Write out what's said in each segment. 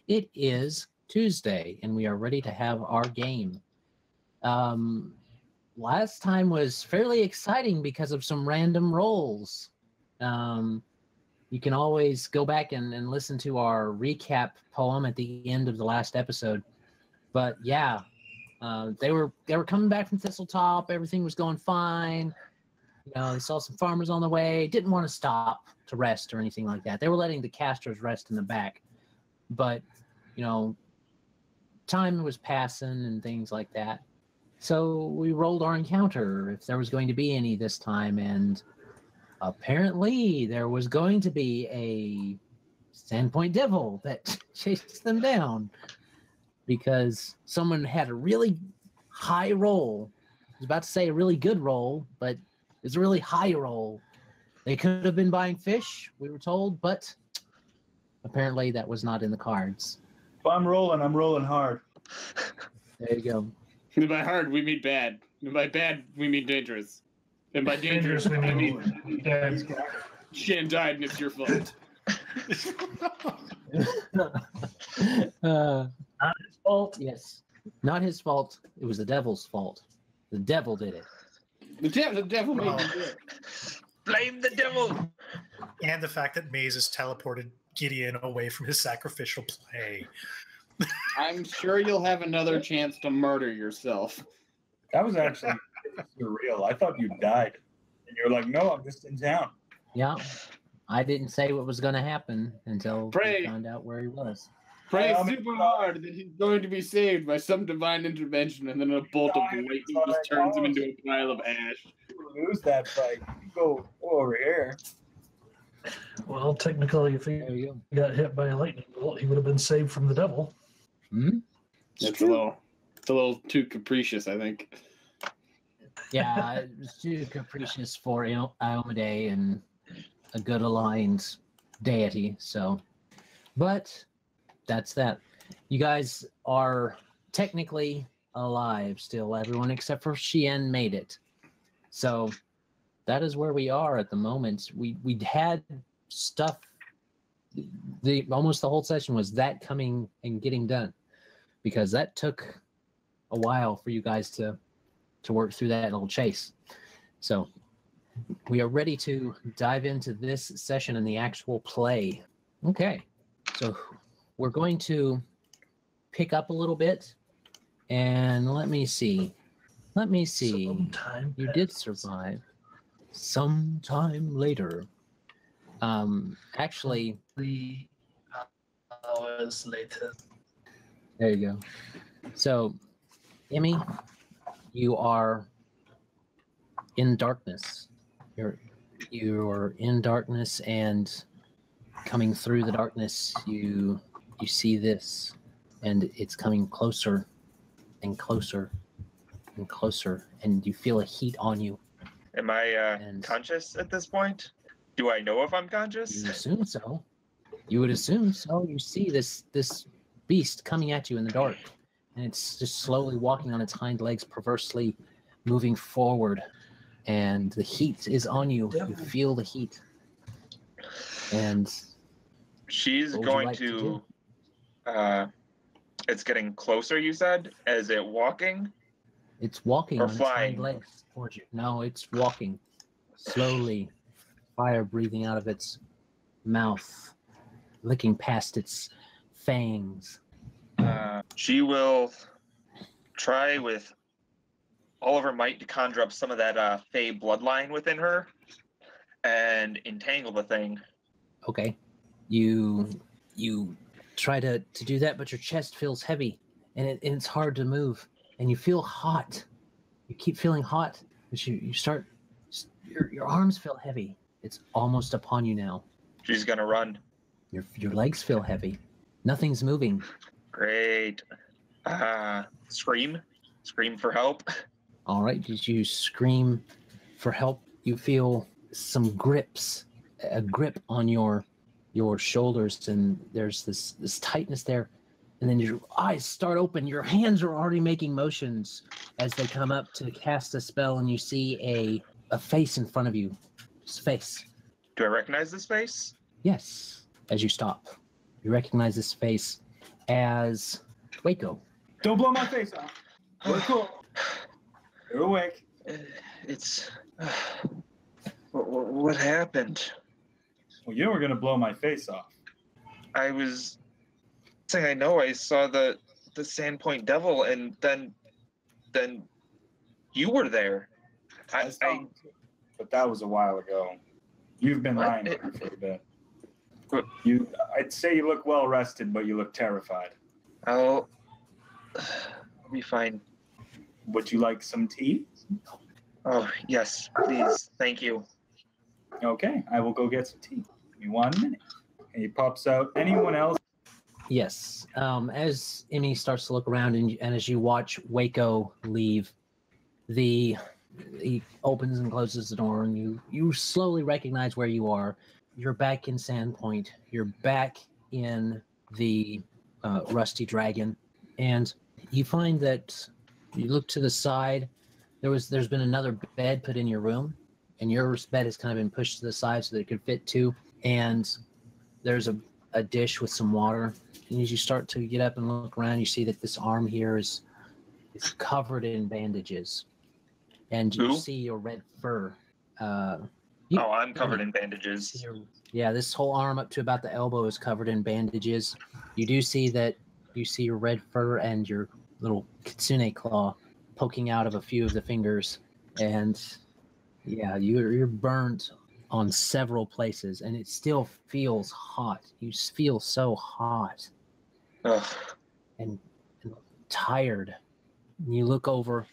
It is Tuesday, and we are ready to have our game. Last time was fairly exciting because of some random rolls. You can always go back and listen to our recap poem at the end of the last episode. But yeah, they were coming back from Thistletop. Everything was going fine. You know, they saw some farmers on the way. Didn't want to stop to rest or anything like that. They were letting the casters rest in the back. But, you know, time was passing and things like that. So we rolled our encounter if there was going to be any this time, and apparently there was going to be a Sandpoint devil that chased them down because someone had a really high roll. I was about to say a really good roll, but it's a really high roll. They could have been buying fish, we were told, but apparently that was not in the cards. If I'm rolling hard. There you go. And by hard, we mean bad. And by bad, we mean dangerous. And by dangerous, we mean dead. Shan died, and it's your fault. Not his fault. Yes. Not his fault. It was the devil's fault. The devil did it. The devil made me do it. Blame the devil! And the fact that Mazus teleported Gideon away from his sacrificial play. I'm sure you'll have another chance to murder yourself. That was actually surreal. I thought you died. And you were like, no, I'm just in town. Yeah. I didn't say what was going to happen until we found out where he was. Pray super hard that he's going to be saved by some divine intervention, and then a bolt of lightning just turns him into a pile of ash. You lose that fight. You go over here. Well, technically, if he got hit by a lightning bolt, he would have been saved from the devil. Hmm? It's a little too capricious, I think. Yeah, it was too capricious for Iomade and a good aligned deity. So, but that's that. You guys are technically alive still. Everyone except for Shien made it. So that is where we are at the moment. We'd had stuff. Almost the whole session was that coming and getting done, because that took a while for you guys to work through that little chase. So we are ready to dive into this session and the actual play. Okay, so we're going to pick up a little bit, and let me see. Sometime You did survive. Sometime later. Actually, 3 hours later. there you go. So, Emmy, you are in darkness. You're in darkness, and coming through the darkness, you see this, and it's coming closer and closer and closer, and you feel a heat on you. Am I conscious at this point? Do I know if I'm conscious? You assume so. You would assume so. You see this beast coming at you in the dark, and it's just slowly walking on its hind legs, perversely moving forward, and the heat is on you. You feel the heat, and she's going to it's getting closer, you said? Is it walking? It's walking Or on its flying? hind legs towards you. No, it's walking slowly, fire breathing out of its mouth, licking past its fangs. She will try with all of her might to conjure up some of that Fey bloodline within her and entangle the thing. Okay. You try to do that, but your chest feels heavy, and it's hard to move, and you feel hot. You keep feeling hot, but you start, your arms feel heavy. It's almost upon you now. She's gonna run. Your legs feel heavy. Nothing's moving. Great. Scream for help. All right, did you scream for help? You feel some a grip on your shoulders, and there's this tightness there, and then your eyes start open. Your hands are already making motions as they come up to cast a spell, and you see a face in front of you. It's a face. Do I recognize this face? Yes. As you stop, you recognize this face, as Wayko. Don't blow my face off. We're cool. You're awake. It's... What happened? Well, you were going to blow my face off. I was saying I know I saw the Sandpoint Devil, and then you were there. But that was a while ago. You've been lying to me for a bit. I'd say you look well rested, but you look terrified. I'll be fine. Would you like some tea? Oh, yes, please. Thank you. Okay, I will go get some tea. Give me 1 minute. And he pops out. Anyone else? Yes. As Emmy starts to look around and as you watch Wayko leave, he opens and closes the door, and you slowly recognize where you are. You're back in Sandpoint. You're back in the Rusty Dragon, and you find that you look to the side. There's been another bed put in your room, and your bed has kind of been pushed to the side so that it could fit two. And there's a dish with some water. And as you start to get up and look around, you see that this arm here is covered in bandages, and you see your red fur. I'm covered in bandages. Yeah, this whole arm up to about the elbow is covered in bandages. You do see that you see your red fur and your little kitsune claw poking out of a few of the fingers. And yeah, you're burnt on several places, and it still feels hot. You feel so hot. Ugh. And tired. And you look over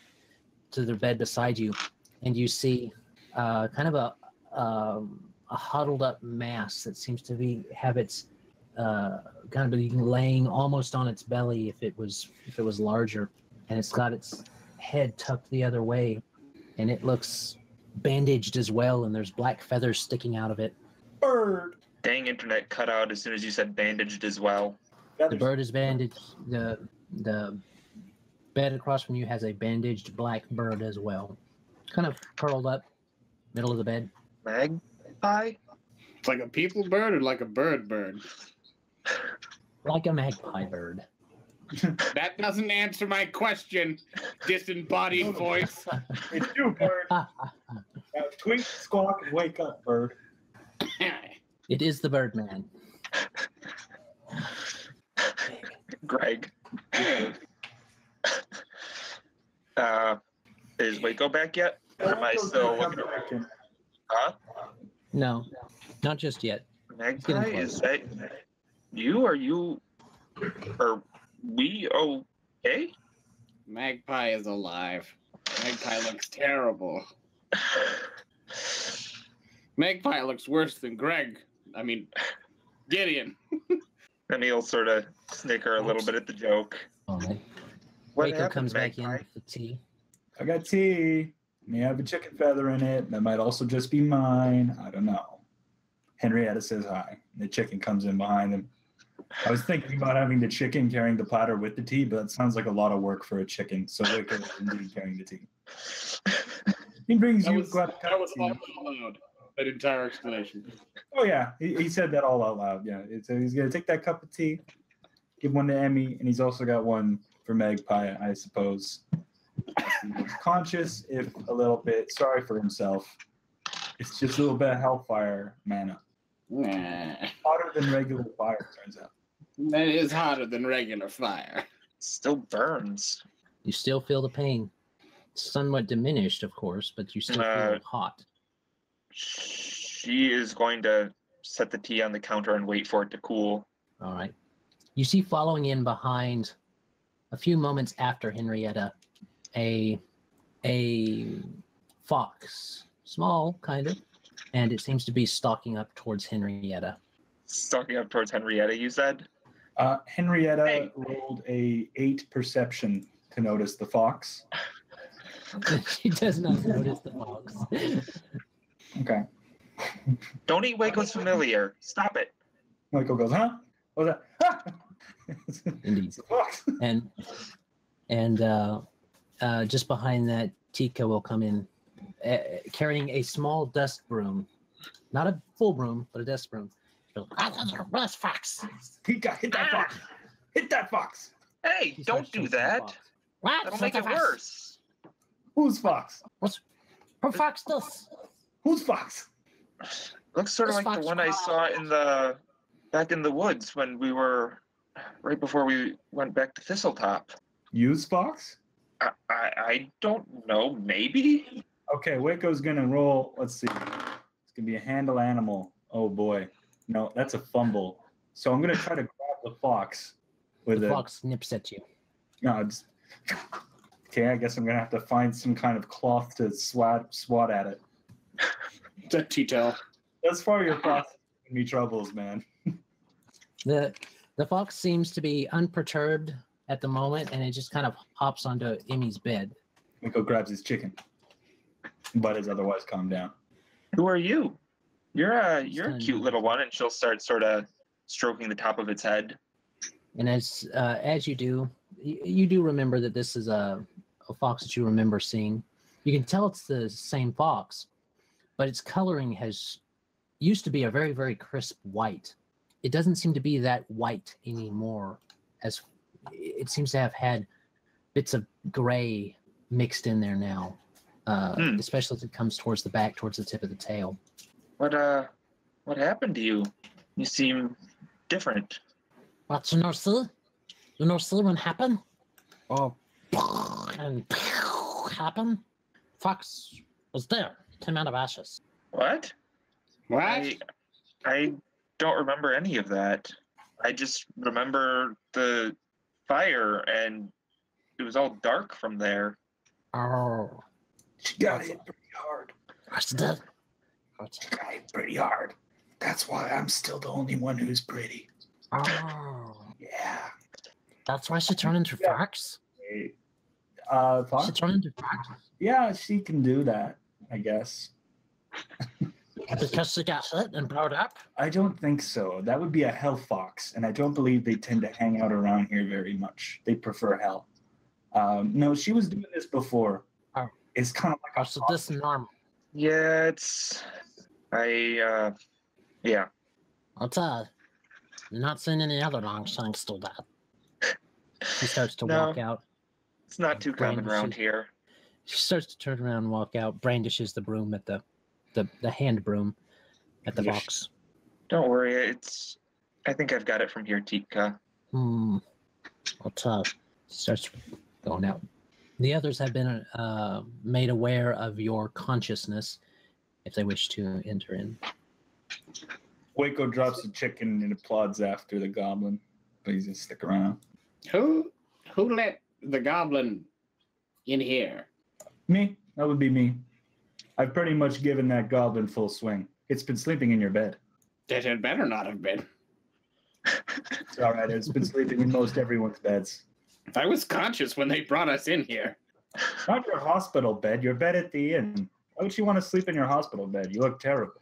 to the bed beside you, and you see kind of a huddled up mass that seems to have its kind of laying almost on its belly if it was larger, and it's got its head tucked the other way, and it looks bandaged as well, and there's black feathers sticking out of it. Bird. Dang, internet cut out as soon as you said bandaged as well. The bird is bandaged. The bed across from you has a bandaged black bird as well, kind of curled up, middle of the bed. Magpie? It's like a people bird or like a bird? Like a magpie bird. That doesn't answer my question, disembodied voice. It's you, bird. Now, twink, squawk, and wake up, bird. It is the Birdman. Greg. Is Wayko back yet? Or am I still looking around? Huh? No, not just yet. Magpie, is that you? Are you? Are we okay? Magpie is alive. Magpie looks terrible. Magpie looks worse than Gideon. And he'll sort of snicker a little bit at the joke. All right. What Wayko happened, comes back in Magpie? with the tea. I got tea. May have a chicken feather in it. That might also just be mine. I don't know. Henryetta says hi. The chicken comes in behind him. I was thinking about having the chicken carrying the platter with the tea, but that sounds like a lot of work for a chicken. So Wayko is indeed carrying the tea. He brings That you was all allowed. That entire explanation. Oh yeah, he said that all out loud. Yeah, so he's gonna take that cup of tea, give one to Emmy, and he's also got one for Magpie, I suppose. He's conscious, if a little bit sorry for himself. It's just a little bit of hellfire mana. Nah. Hotter than regular fire, turns out. That is hotter than regular fire. Still burns. You still feel the pain. Somewhat diminished, of course, but you still feel hot. She is going to set the tea on the counter and wait for it to cool. All right. You see following in behind, a few moments after Henryetta, a fox, small kind of, and it seems to be stalking up towards Henryetta. Stalking up towards Henryetta, you said? Henryetta rolled a 8 perception to notice the fox. She does not notice the fox. Okay. Don't eat Wayko's familiar. Stop it. Michael goes, huh? What was that? Indeed. It's a fox. And just behind that, Tika will come in carrying a small dust broom. Not a full broom, but a dust broom. Rust fox. Tika, hit that fox. Hit that fox. Hey, He don't starts do chasing the that. fox. What? That'll make it What the fuck? worse. Who's fox? Who fox this? Who's fox? Looks sort of This like the fox one I saw in the back in the woods when we were right before we went back to Thistletop. Use fox? I don't know. Maybe. Okay, Wayko's gonna roll. Let's see. It's gonna be a handle animal. Oh boy. No, that's a fumble. So I'm gonna try to grab the fox with The a. fox nips at you. No, okay, I guess I'm gonna have to find some kind of cloth to swat at it. It's a Tito. As far as your fox giving me troubles, man. The fox seems to be unperturbed at the moment, and it just kind of hops onto Emmy's bed. Wayko grabs his chicken, but is otherwise calmed down. Who are you? You're a Son. cute little one, and she'll start sort of stroking the top of its head. And as you do, you do remember that this is a fox that you remember seeing. You can tell it's the same fox, but its coloring used to be a very, very crisp white. It doesn't seem to be that white anymore, as it seems to have had bits of gray mixed in there now, especially as it comes towards the back, towards the tip of the tail. What happened to you? You seem different. What, you know, see? You know, see what happened? Oh, And happened? Fox was there, came out of ashes. What? What? I don't remember any of that. I just remember the fire, and it was all dark from there. Oh, She got hit pretty hard. what's that? She got hit pretty hard. That's why I'm still the only one who's pretty. Oh, Yeah. that's why she turned into Fox? Fox? She turned into Fox? Yeah, she can do that, I guess. Because she got hit and blowed up? I don't think so. That would be a hell fox, and I don't believe they tend to hang out around here very much. They prefer hell. No, she was doing this before. Oh. It's kind of Or like so this normal? Yeah, yeah. I'll tell you, not seen any other Longshanks do that. she starts to No. walk out. It's not too common Brandishes- around here. She starts to turn around and walk out, brandishes the broom at the hand broom at the Yes. box. Don't worry, I think I've got it from here, Tika. I'll tell you. Starts going out. The others have been made aware of your consciousness if they wish to enter in. Wayko drops the chicken and applauds after the goblin, but he's gonna stick around. Who let the goblin in here? Me? That would be me. I've pretty much given that goblin full swing. It's been sleeping in your bed. That had better not have been. It's all right. It's been sleeping in most everyone's beds. I was conscious when they brought us in here. Not your hospital bed. Your bed at the inn. Why would you want to sleep in your hospital bed? You look terrible.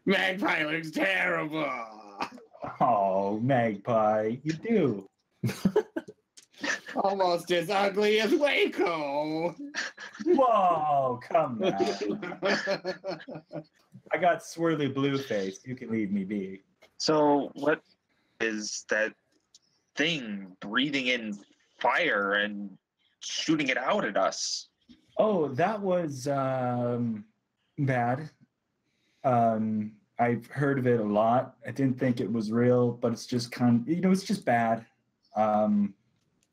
Magpie looks terrible. Oh, Magpie, you do. Almost as ugly as Wayko. Whoa, come now. I got swirly blue face. You can leave me be. So what is that thing breathing in fire and shooting it out at us? Oh, that was bad. I've heard of it a lot. I didn't think it was real, but it's just it's just bad.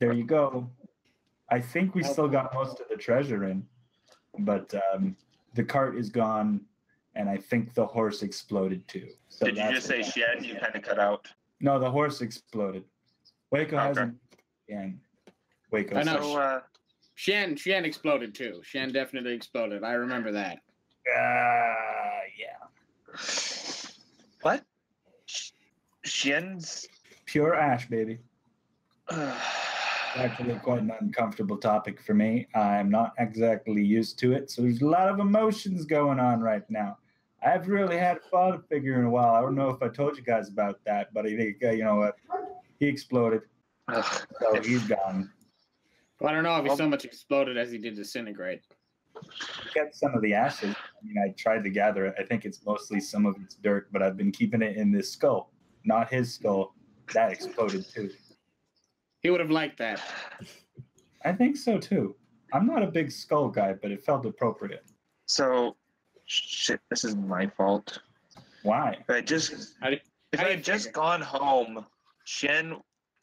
There you go. I think we still got most of the treasure in, but the cart is gone, and I think the horse exploded too. So Did you just say shit? You kind of cut out. No, the horse exploded. Wayko Okay. hasn't. Yeah. Wayko. I know. So, Shen exploded too. Shen definitely exploded. I remember that. Yeah. what? Shen's. Pure ash, baby. Actually, quite an uncomfortable topic for me. I'm not exactly used to it, so there's a lot of emotions going on right now. I haven't really had a father figure in a while. I don't know if I told you guys about that, but he exploded, so he's gone. Well, I don't know if he so much exploded as he did disintegrate. Kept some of the ashes. I mean, I tried to gather it. I think it's mostly some of its dirt, but I've been keeping it in this skull, not his skull. That exploded too. He would have liked that. I think so too. I'm not a big skull guy, but it felt appropriate. So, shit, this is my fault. Why? If I had just gone home, Shen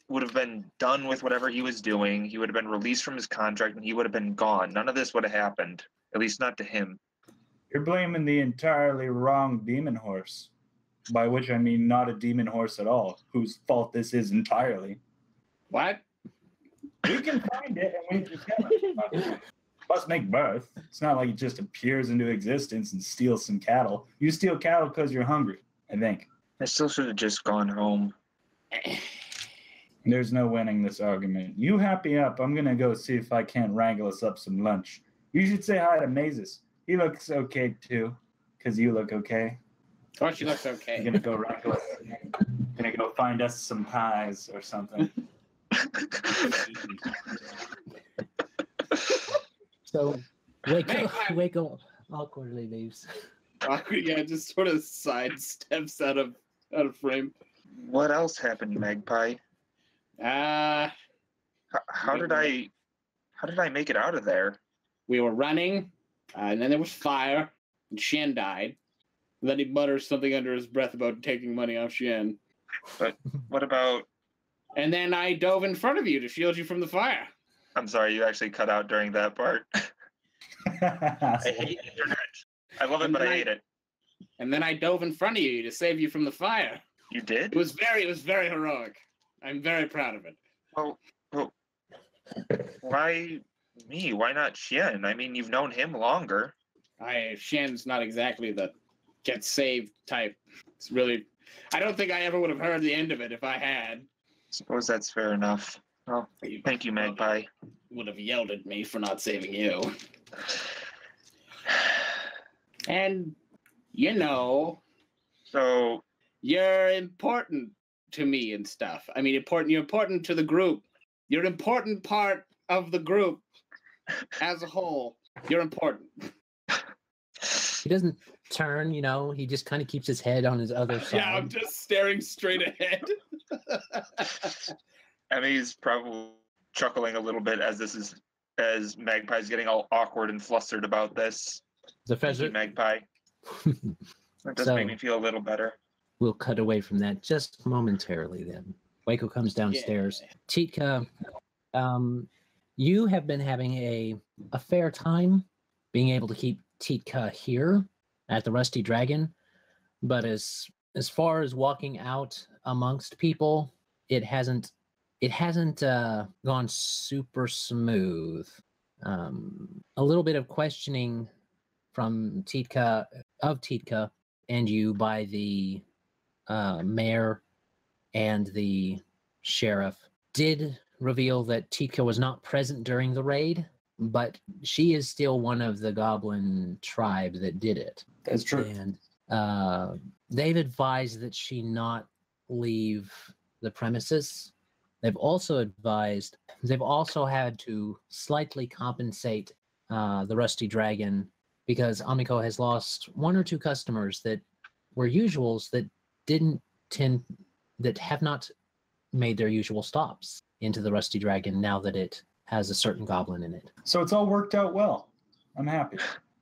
would have been done with whatever he was doing. He would have been released from his contract, and he would have been gone. None of this would have happened, at least not to him. You're blaming the entirely wrong demon horse, by which I mean not a demon horse at all, whose fault this is entirely. What? We can find it and we can kill it. Must make birth. It's not like it just appears into existence and steals some cattle. You steal cattle because you're hungry, I think. I still should have just gone home. There's no winning this argument. You happy up. I'm going to go see if I can't wrangle us up some lunch. You should say hi to Mazus. He looks okay, too, because you look okay. Oh, she looks okay. You're going to go wrangle us. Going to go find us some pies or something. So, Wayko awkwardly leaves. Yeah, just sort of sidesteps out of frame. What else happened, Magpie? How did I make it out of there? We were running, and then there was fire, and Shen died. And then he mutters something under his breath about taking money off Shen. But what about... And then I dove in front of you to shield you from the fire. I'm sorry, you actually cut out during that part. I hate internet. I love it, but I hate it. And then I dove in front of you to save you from the fire. You did? It was very heroic. I'm very proud of it. Well, why me? Why not Shen? I mean, you've known him longer. Shen's not exactly the get saved type. It's really... I don't think I ever would have heard the end of it if I had. Suppose that's fair enough. Well, thank you, Magpie. Would have yelled at me for not saving you. And, you know... So... You're important to me and stuff. I mean, you're important to the group. You're an important part of the group as a whole. You're important. He doesn't turn, he just kind of keeps his head on his other side. Yeah, I'm just staring straight ahead. Emmy's probably chuckling a little bit as Magpie's getting all awkward and flustered about this. Thank you, Magpie. That does make me feel a little better. We'll cut away from that just momentarily then. Wayko comes downstairs. Yeah. Titka, you have been having a fair time being able to keep Titka here at the Rusty Dragon, but as far as walking out amongst people, it hasn't gone super smooth. A little bit of questioning from Titka and you by the mayor and the sheriff did reveal that Titka was not present during the raid, but she is still one of the goblin tribe that did it. That's true. And they've advised that she not leave the premises. They've also had to slightly compensate the Rusty Dragon because Amiko has lost one or two customers that were usuals that have not made their usual stops into the Rusty Dragon now that it has a certain goblin in it. So it's all worked out well. I'm happy.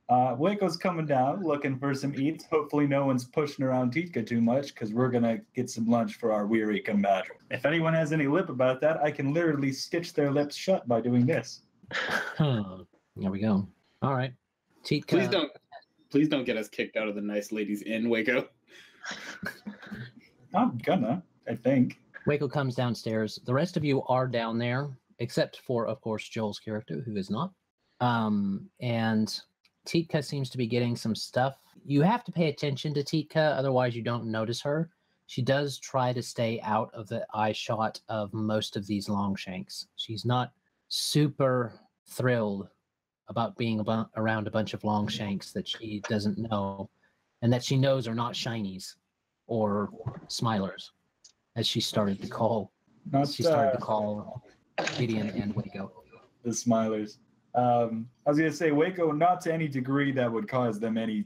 Wayko's coming down looking for some eats. Hopefully no one's pushing around Titka too much because we're going to get some lunch for our weary combatant. If anyone has any lip about that, I can literally stitch their lips shut by doing this. There we go. All right. Titka. Please don't get us kicked out of the Nice Ladies Inn, Wayko. I'm gonna, I think. Wayko comes downstairs. The rest of you are down there, except for, of course, Joel's character, who is not. And Titka seems to be getting some stuff. You have to pay attention to Titka, otherwise you don't notice her. She does try to stay out of the eye shot of most of these Longshanks. She's not super thrilled about being around a bunch of Longshanks that she doesn't know, and that she knows are not shinies or smilers, as she started to call. Gideon and Wayko. The smilers. I was gonna say Wayko, not to any degree that would cause them any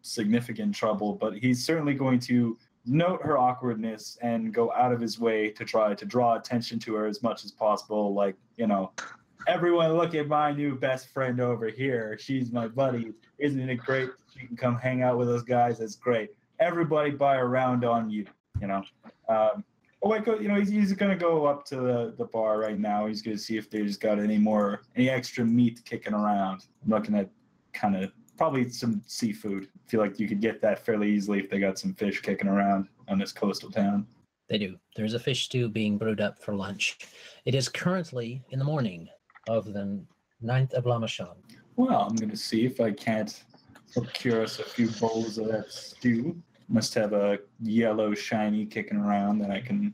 significant trouble, but he's certainly going to note her awkwardness and go out of his way to try to draw attention to her as much as possible. Like, everyone look at my new best friend over here. She's my buddy. Isn't it great? She can come hang out with us guys. That's great. Everybody buy a round on you, Wayko, he's going to go up to the bar right now. He's going to see if there's got any extra meat kicking around. I'm looking at kind of probably some seafood. I feel like you could get that fairly easily if they got some fish kicking around on this coastal town. They do. There's a fish stew being brewed up for lunch. It is currently in the morning of the 9th of Lamachan. Well, I'm going to see if I can't procure us a few bowls of that stew. Must have a yellow shiny kicking around that I can,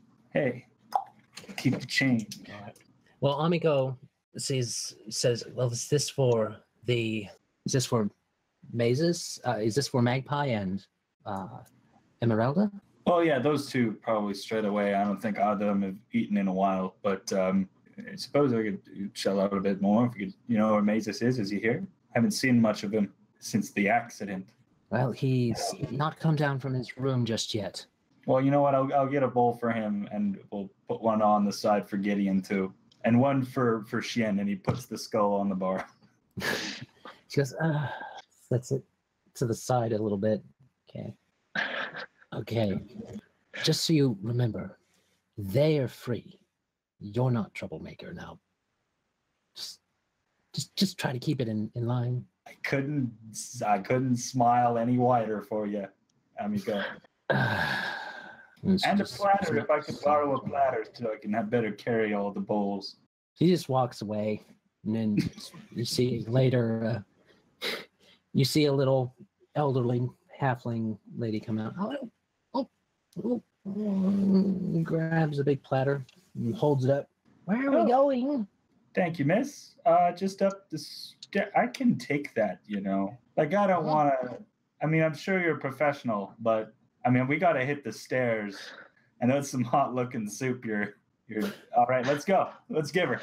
keep the change. All right. Well, Amigo says, well, is this for Mazus? Is this for Magpie and Emyrelda? Oh, yeah, those two probably straight away. I don't think either of them have eaten in a while, but I suppose I could shell out a bit more. If you could, where Mazus is. Is he here? I haven't seen much of him since the accident. Well, he's not come down from his room just yet. Well, you know what? I'll get a bowl for him, and we'll put one on the side for Gideon, too. And one for Shien, and he puts the skull on the bar. She goes, that's it to the side a little bit. Okay. Just so you remember, they are free. You're not troublemaker now. Just try to keep it in line. I couldn't smile any wider for you, amigo. And a platter, if I could borrow a platter so I can have better carry all the bowls. He just walks away, and then you see later, you see a little elderly halfling lady come out. Grabs a big platter and holds it up. Where are we going? Thank you, miss. Just up this. I can take that, Like, I don't want to. I mean, I'm sure you're a professional, but I mean, we got to hit the stairs, and that's some hot-looking soup. You're all right. Let's go. Let's give her.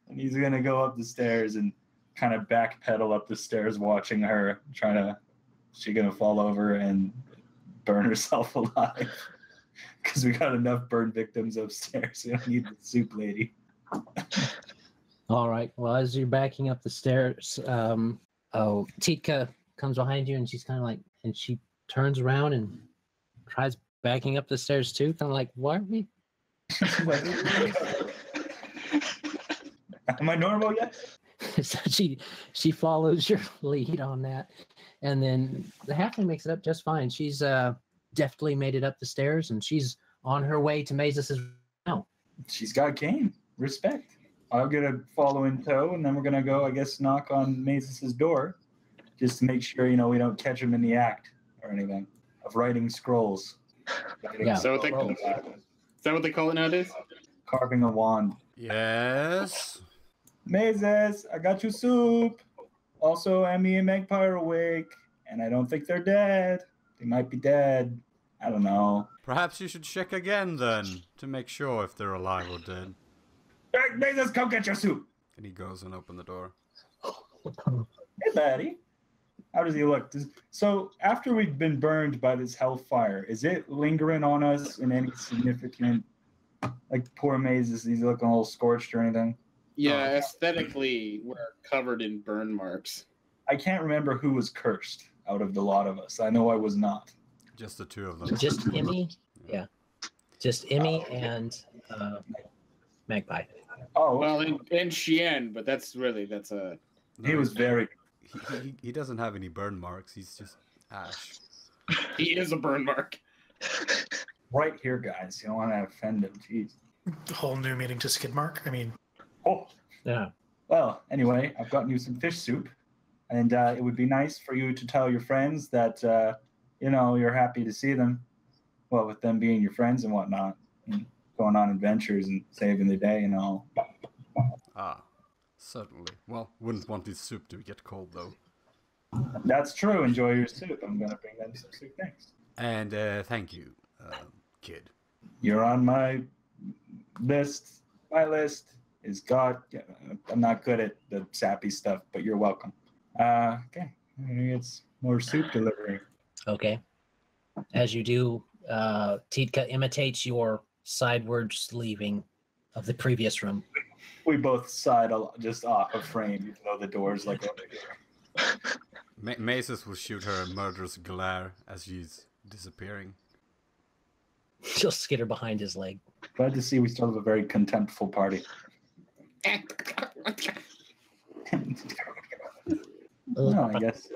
And he's gonna go up the stairs and kind of backpedal up the stairs, watching her. She's gonna fall over and burn herself alive because we got enough burn victims upstairs. We don't need the soup lady. All right. Well, as you're backing up the stairs, Titka comes behind you, and she's kind of like, and she turns around and tries backing up the stairs too, kind of like, why are we? Am I normal yet? So she follows your lead on that, and then the halfling makes it up just fine. She's deftly made it up the stairs, and she's on her way to Mazus's now. She's got Kane. Respect. I'll get a follow in tow, and then we're gonna go, I guess, knock on Mazus's door, just to make sure we don't catch him in the act or anything of writing scrolls. Yeah. Is that what they call it nowadays? Carving a wand. Yes. Mazus, I got you soup. Also, Emmy and Magpie are awake, and I don't think they're dead. They might be dead. I don't know. Perhaps you should check again then, to make sure if they're alive or dead. Hey, Mazus, come get your soup. And he goes and opens the door. Hey, buddy. How does he look? So, after we've been burned by this hellfire, is it lingering on us in any significant, like, poor Mazus, he's looking all scorched or anything? Yeah, aesthetically, we're covered in burn marks. I can't remember who was cursed out of the lot of us. I know I was not. Just the two of them. Just Emmy? Yeah. Just Emmy and Magpie. Oh, Well, and Shien, but that's a... he was very... He doesn't have any burn marks. He's just ash. He is a burn mark. Right here, guys. You don't want to offend him. Jeez. Whole new meaning to skid mark. I mean, Oh. Yeah. Well, anyway, I've gotten you some fish soup, and it would be nice for you to tell your friends that, you're happy to see them. Well, with them being your friends and whatnot, and going on adventures and saving the day and all. Ah, certainly. Well, wouldn't want this soup to get cold, though. That's true. Enjoy your soup. I'm going to bring them some soup next. And thank you, kid. You're on my list. is God. Yeah, I'm not good at the sappy stuff, but you're welcome. Okay, it's more soup delivery. Okay. As you do, Titka imitates your sidewards leaving of the previous room. We both side just off a frame, even though the door's like over here. Mazus will shoot her a murderous glare as she's disappearing. She'll skitter behind his leg. Glad to see we still have a very contemptful party. No, I guess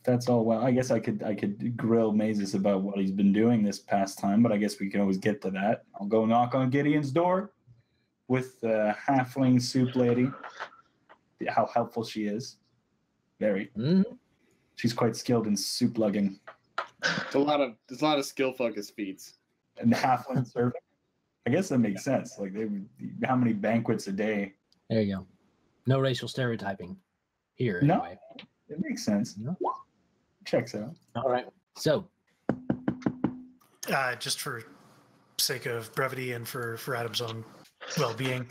that's all. Well, I guess I could grill Mazus about what he's been doing this past time, but I guess we can always get to that. I'll go knock on Gideon's door with the halfling soup lady. How helpful she is. Very. Mm-hmm. She's quite skilled in soup lugging. There's a lot of skill focused feats. And halfling serving. I guess that makes sense. Like how many banquets a day? There you go. No racial stereotyping here. No, anyway. it makes sense. No. Checks out. All right. So, just for sake of brevity and for Adam's own well-being,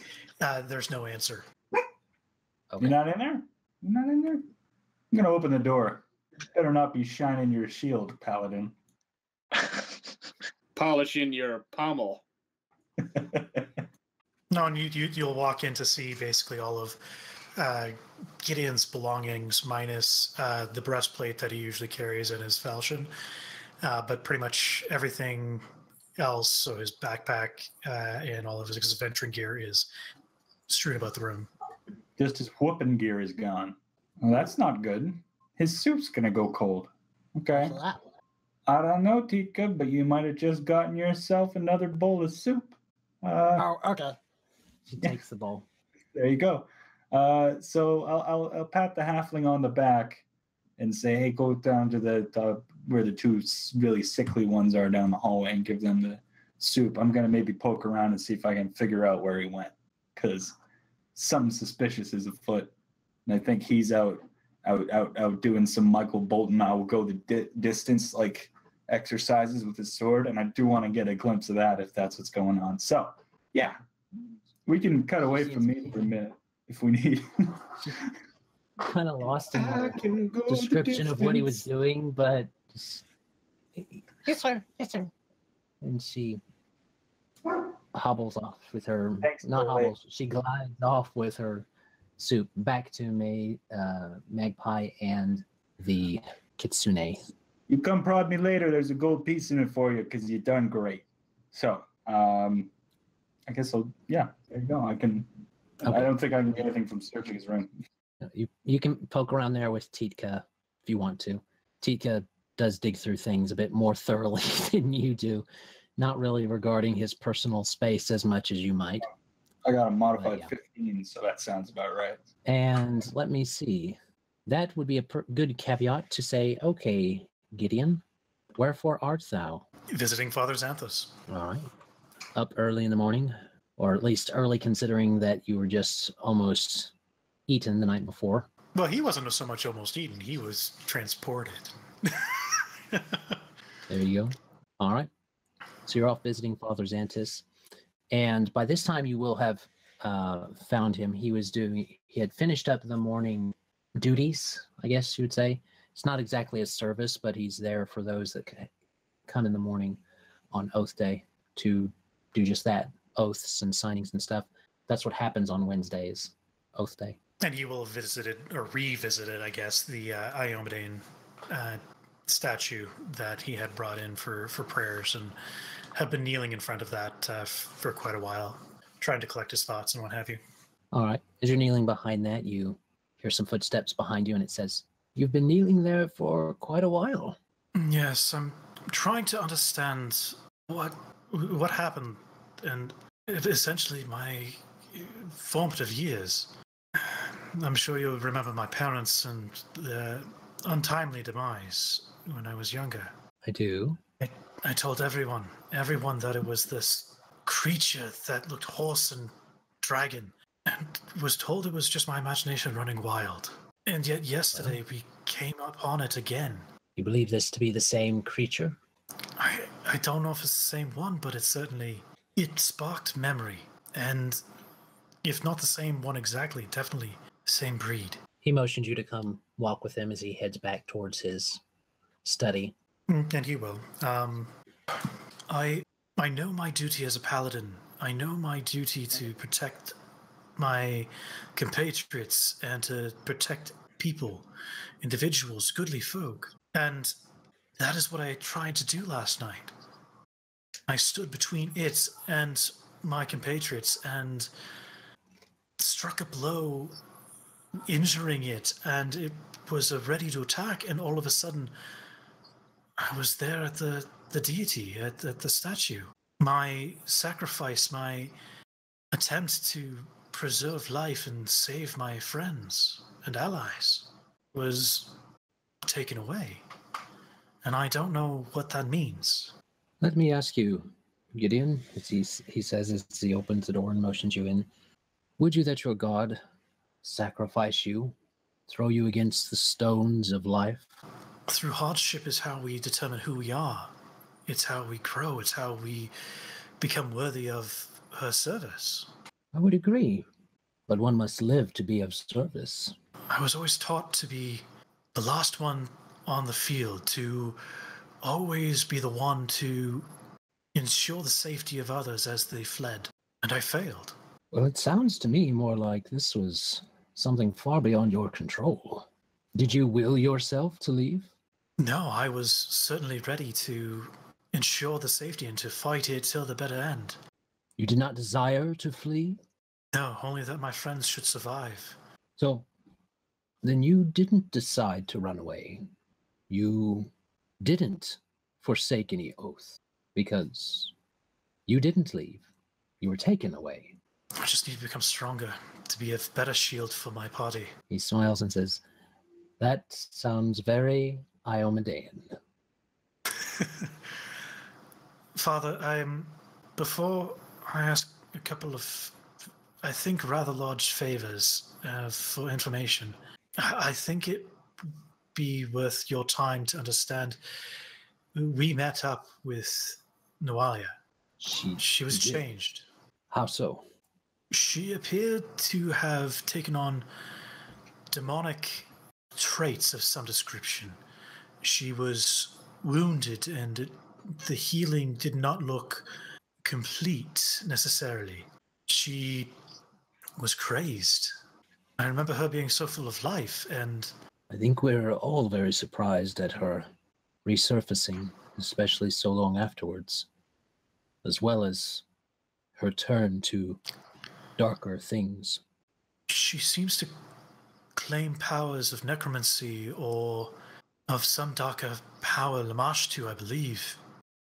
there's no answer. okay. You're not in there? You're not in there? I'm going to open the door. Better not be shining your shield, Paladin. Polishing your pommel. No, and you'll walk in to see basically all of Gideon's belongings minus the breastplate that he usually carries in his falchion, but pretty much everything else, so his backpack and all of his adventuring gear is strewn about the room. Just his whooping gear is gone. Well, that's not good. His soup's going to go cold. Okay. I don't know, Tika, but you might have just gotten yourself another bowl of soup. Oh, okay. She takes the bowl. There you go. So I'll pat the halfling on the back and say, hey, go down to the where the two really sickly ones are down the hallway and give them the soup. I'm going to maybe poke around and see if I can figure out where he went, because something suspicious is afoot. And I think he's out doing some Michael Bolton. I will go the distance like exercises with his sword, and I do want to get a glimpse of that if that's what's going on. So, yeah, we can cut away from me for a minute if we need. Kind of lost in the description of what he was doing, but just, Yes, sir. Yes, sir. and she hobbles off with her. Thanks, Not Lily. hobbles. She glides off with her soup back to Magpie and the Kitsune. You come prod me later. There's a gold piece in it for you because you done great. So, I guess there you go. I can. Okay. I don't think I can get anything from searching his room. You can poke around there with Titka if you want to. Titka does dig through things a bit more thoroughly than you do, not really regarding his personal space as much as you might. I got a modified yeah. 15, so that sounds about right. And let me see. That would be a good caveat to say, okay, Gideon, wherefore art thou? Visiting Father Xanthos. All right. Up early in the morning, or at least early considering that you were just almost eaten the night before. Well, he wasn't so much almost eaten. He was transported. There you go. All right. So you're off visiting Father Xanthos. And by this time you will have found him. He had finished up the morning duties, I guess you would say. It's not exactly a service, but he's there for those that come in the morning on Oath Day to do just that, oaths and signings and stuff. That's what happens on Wednesdays, Oath Day. And he will have visited, or revisited, I guess, the Iomedain statue that he had brought in for prayers, and have been kneeling in front of that for quite a while, trying to collect his thoughts and what have you. All right. As you're kneeling behind that, you hear some footsteps behind you, and it says, "You've been kneeling there for quite a while." Yes, I'm trying to understand what happened, and essentially my formative years. I'm sure you'll remember my parents and their untimely demise when I was younger. I do. I told everyone that it was this creature that looked horse and dragon, and was told it was just my imagination running wild. And yet yesterday we came upon it again. You believe this to be the same creature? I don't know if it's the same one, but it sparked memory. And if not the same one exactly, definitely the same breed. He motions you to come walk with him as he heads back towards his study. And he will. I know my duty as a paladin. I know my duty to protect my compatriots and to protect people, individuals, goodly folk. And that is what I tried to do last night. I stood between it and my compatriots and struck a blow, injuring it, and it was ready to attack, and all of a sudden I was there at the deity, at the statue. My sacrifice, my attempt to preserve life and save my friends and allies was taken away. And I don't know what that means. Let me ask you, Gideon, as he says as he opens the door and motions you in, would you that your god sacrifice you, throw you against the stones of life? Through hardship is how we determine who we are. It's how we grow. It's how we become worthy of her service. I would agree, but one must live to be of service. I was always taught to be the last one on the field, to always be the one to ensure the safety of others as they fled, and I failed. Well, it sounds to me more like this was something far beyond your control. Did you will yourself to leave? No, I was certainly ready to ensure the safety and to fight it till the better end. You did not desire to flee? No, only that my friends should survive. So, then you didn't decide to run away. You didn't forsake any oath, because you didn't leave. You were taken away. I just need to become stronger, to be a better shield for my party. He smiles and says, that sounds very Iomedean. Father, before I ask a couple of, I think, rather large favors for information, I think it would be worth your time to understand. We met up with Noalia. She was changed. How so? She appeared to have taken on demonic traits of some description. She was wounded, and the healing did not look complete necessarily. She was crazed. I remember her being so full of life, and I think we're all very surprised at her resurfacing, especially so long afterwards, as well as her turn to darker things. She seems to claim powers of necromancy or of some darker power, Lamashtu, I believe.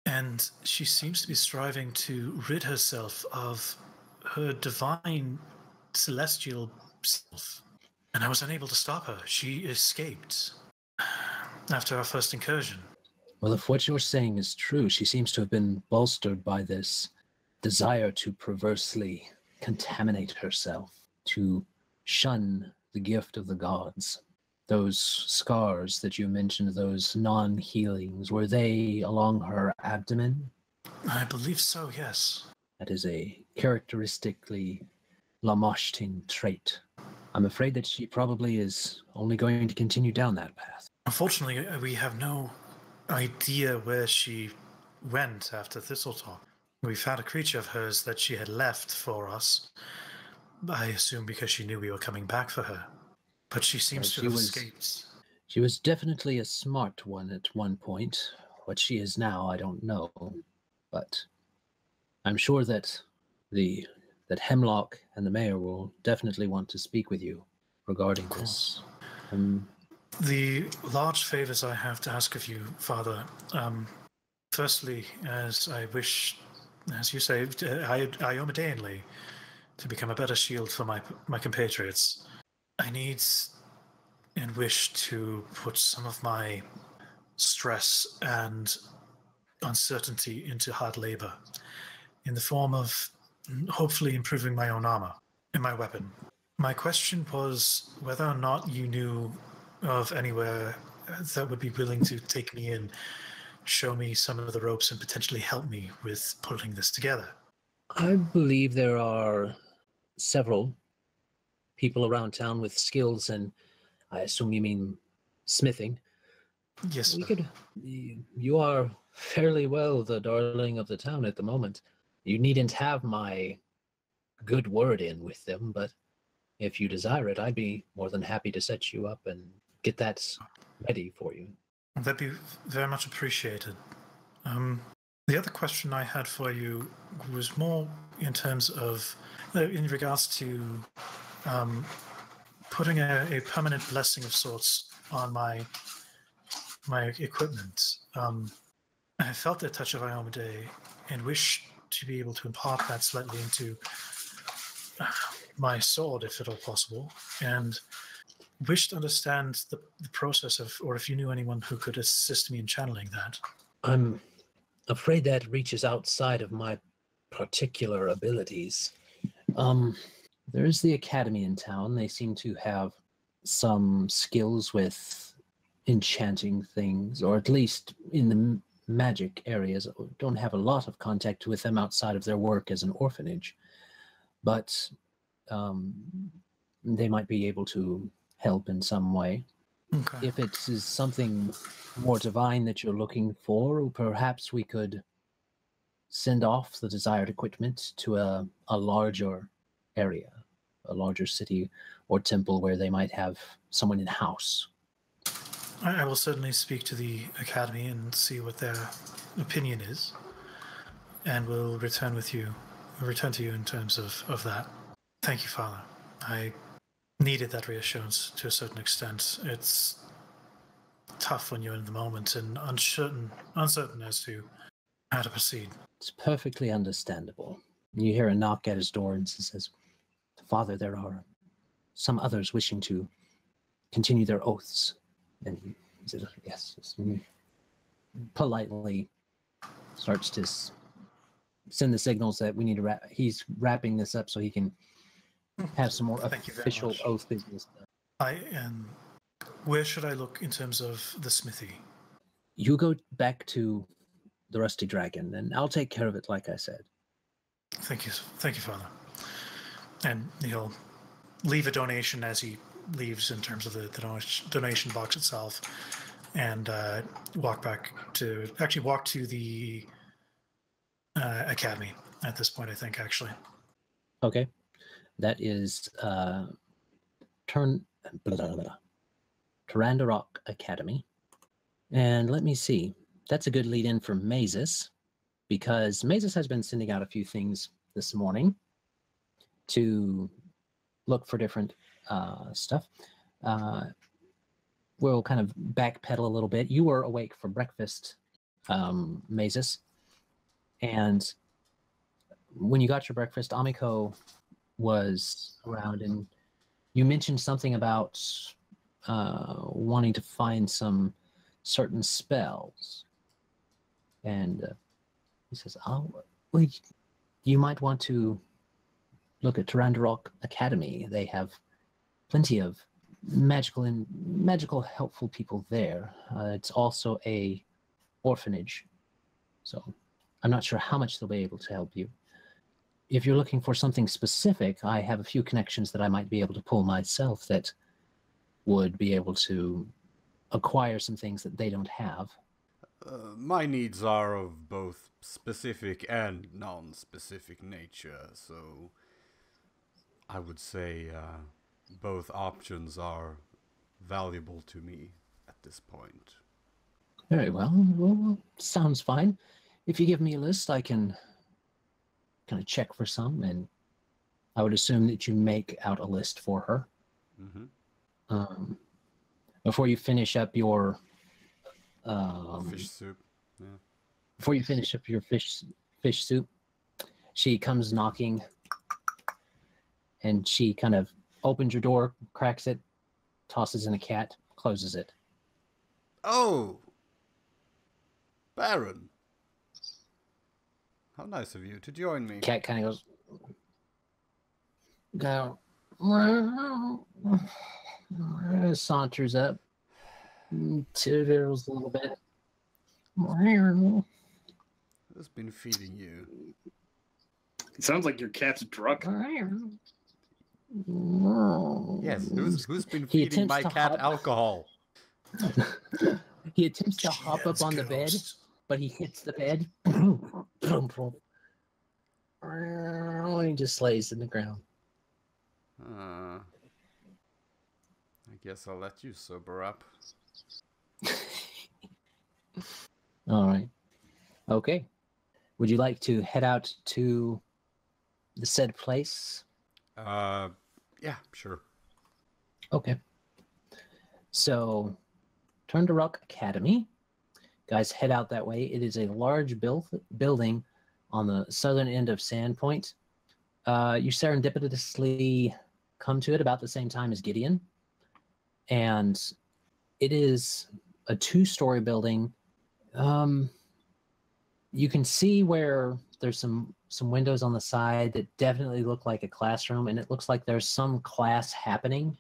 And she seems to be striving to rid herself of her divine celestial self. And I was unable to stop her. She escaped after our first incursion. Well, if what you're saying is true, she seems to have been bolstered by this desire to perversely contaminate herself, to shun the gift of the gods. Those scars that you mentioned, those non-healings, were they along her abdomen? I believe so, yes. That is a characteristically Lamashtin trait. I'm afraid that she probably is only going to continue down that path. Unfortunately, we have no idea where she went after Thistletop. We found a creature of hers that she had left for us. I assume because she knew we were coming back for her. But she seems to have escaped. She was definitely a smart one at one point. What she is now, I don't know. But I'm sure that that Hemlock and the mayor will definitely want to speak with you regarding this. The large favors I have to ask of you, Father. Firstly, as I wish, as you say, Iomedeanly, to become a better shield for my compatriots, I need and wish to put some of my stress and uncertainty into hard labor in the form of hopefully improving my own armor and my weapon. My question was whether or not you knew of anywhere that would be willing to take me in, show me some of the ropes, and potentially help me with putting this together. I believe there are several people around town with skills, and I assume you mean smithing. Yes, We sir. could. You are fairly well the darling of the town at the moment. You needn't have my good word in with them, but if you desire it, I'd be more than happy to set you up and get that ready for you. That'd be very much appreciated. The other question I had for you was more in terms of, in regards to putting a permanent blessing of sorts on my equipment. I felt the touch of Iomade and wish to be able to impart that slightly into my sword, if at all possible, and wish to understand the process of, or if you knew anyone who could assist me in channeling that. I'm afraid that reaches outside of my particular abilities. There is the academy in town. They seem to have some skills with enchanting things, or at least in the magic areas. Don't have a lot of contact with them outside of their work as an orphanage, but they might be able to help in some way. Okay. If it is something more divine that you're looking for, perhaps we could send off the desired equipment to a larger area, a larger city or temple where they might have someone in-house. I will certainly speak to the academy and see what their opinion is, and we'll return to you in terms of that. Thank you, Father. I needed that reassurance to a certain extent. It's tough when you're in the moment and uncertain as to how to proceed. It's perfectly understandable. You hear a knock at his door and he says, "Father, there are some others wishing to continue their oaths." And he says, yes. Politely starts to send the signals that we need to wrap. He's wrapping this up so he can have some more official oath business done. Where should I look in terms of the smithy? You go back to the Rusty Dragon, and I'll take care of it, like I said. Thank you, Father. And he'll leave a donation as he leaves in terms of the donation box itself, and walk to the academy at this point, I think, actually. Okay. That is Tarandarok Academy. And let me see. That's a good lead in for Mazus, because Mazus has been sending out a few things this morning to look for different stuff. We'll kind of backpedal a little bit. You were awake for breakfast, Mazus, and when you got your breakfast, Amiko was around, and you mentioned something about wanting to find some certain spells. And he says, "Oh, well, you might want to look at Tarandarok Academy. They have plenty of magical helpful people there. It's also a orphanage, so I'm not sure how much they'll be able to help you. If you're looking for something specific, I have a few connections that I might be able to pull myself that would be able to acquire some things that they don't have." My needs are of both specific and non-specific nature, so I would say both options are valuable to me at this point. Very well, sounds fine. If you give me a list, I can kind of check for some, and I would assume that you make out a list for her. Mm-hmm. Before you finish up your fish soup. Yeah. Before you finish up your fish soup, she comes knocking, and she kind of opens your door, cracks it, tosses in a cat, closes it. Oh, Baron. How nice of you to join me. Cat kind of saunters up, titters a little bit. Who's been feeding you? It sounds like your cat's drunk. Yes, who's been feeding my cat alcohol? He attempts to hop up on the bed, but he hits the bed. And he just lays in the ground. I guess I'll let you sober up. All right. Okay. Would you like to head out to the said place? Yeah, sure. Okay. So, Turn to Rock Academy. Guys, head out that way. It is a large building on the southern end of Sandpoint. You serendipitously come to it about the same time as Gideon. And it is a 2-story building. You can see where there's some windows on the side that definitely look like a classroom, and it looks like there's some class happening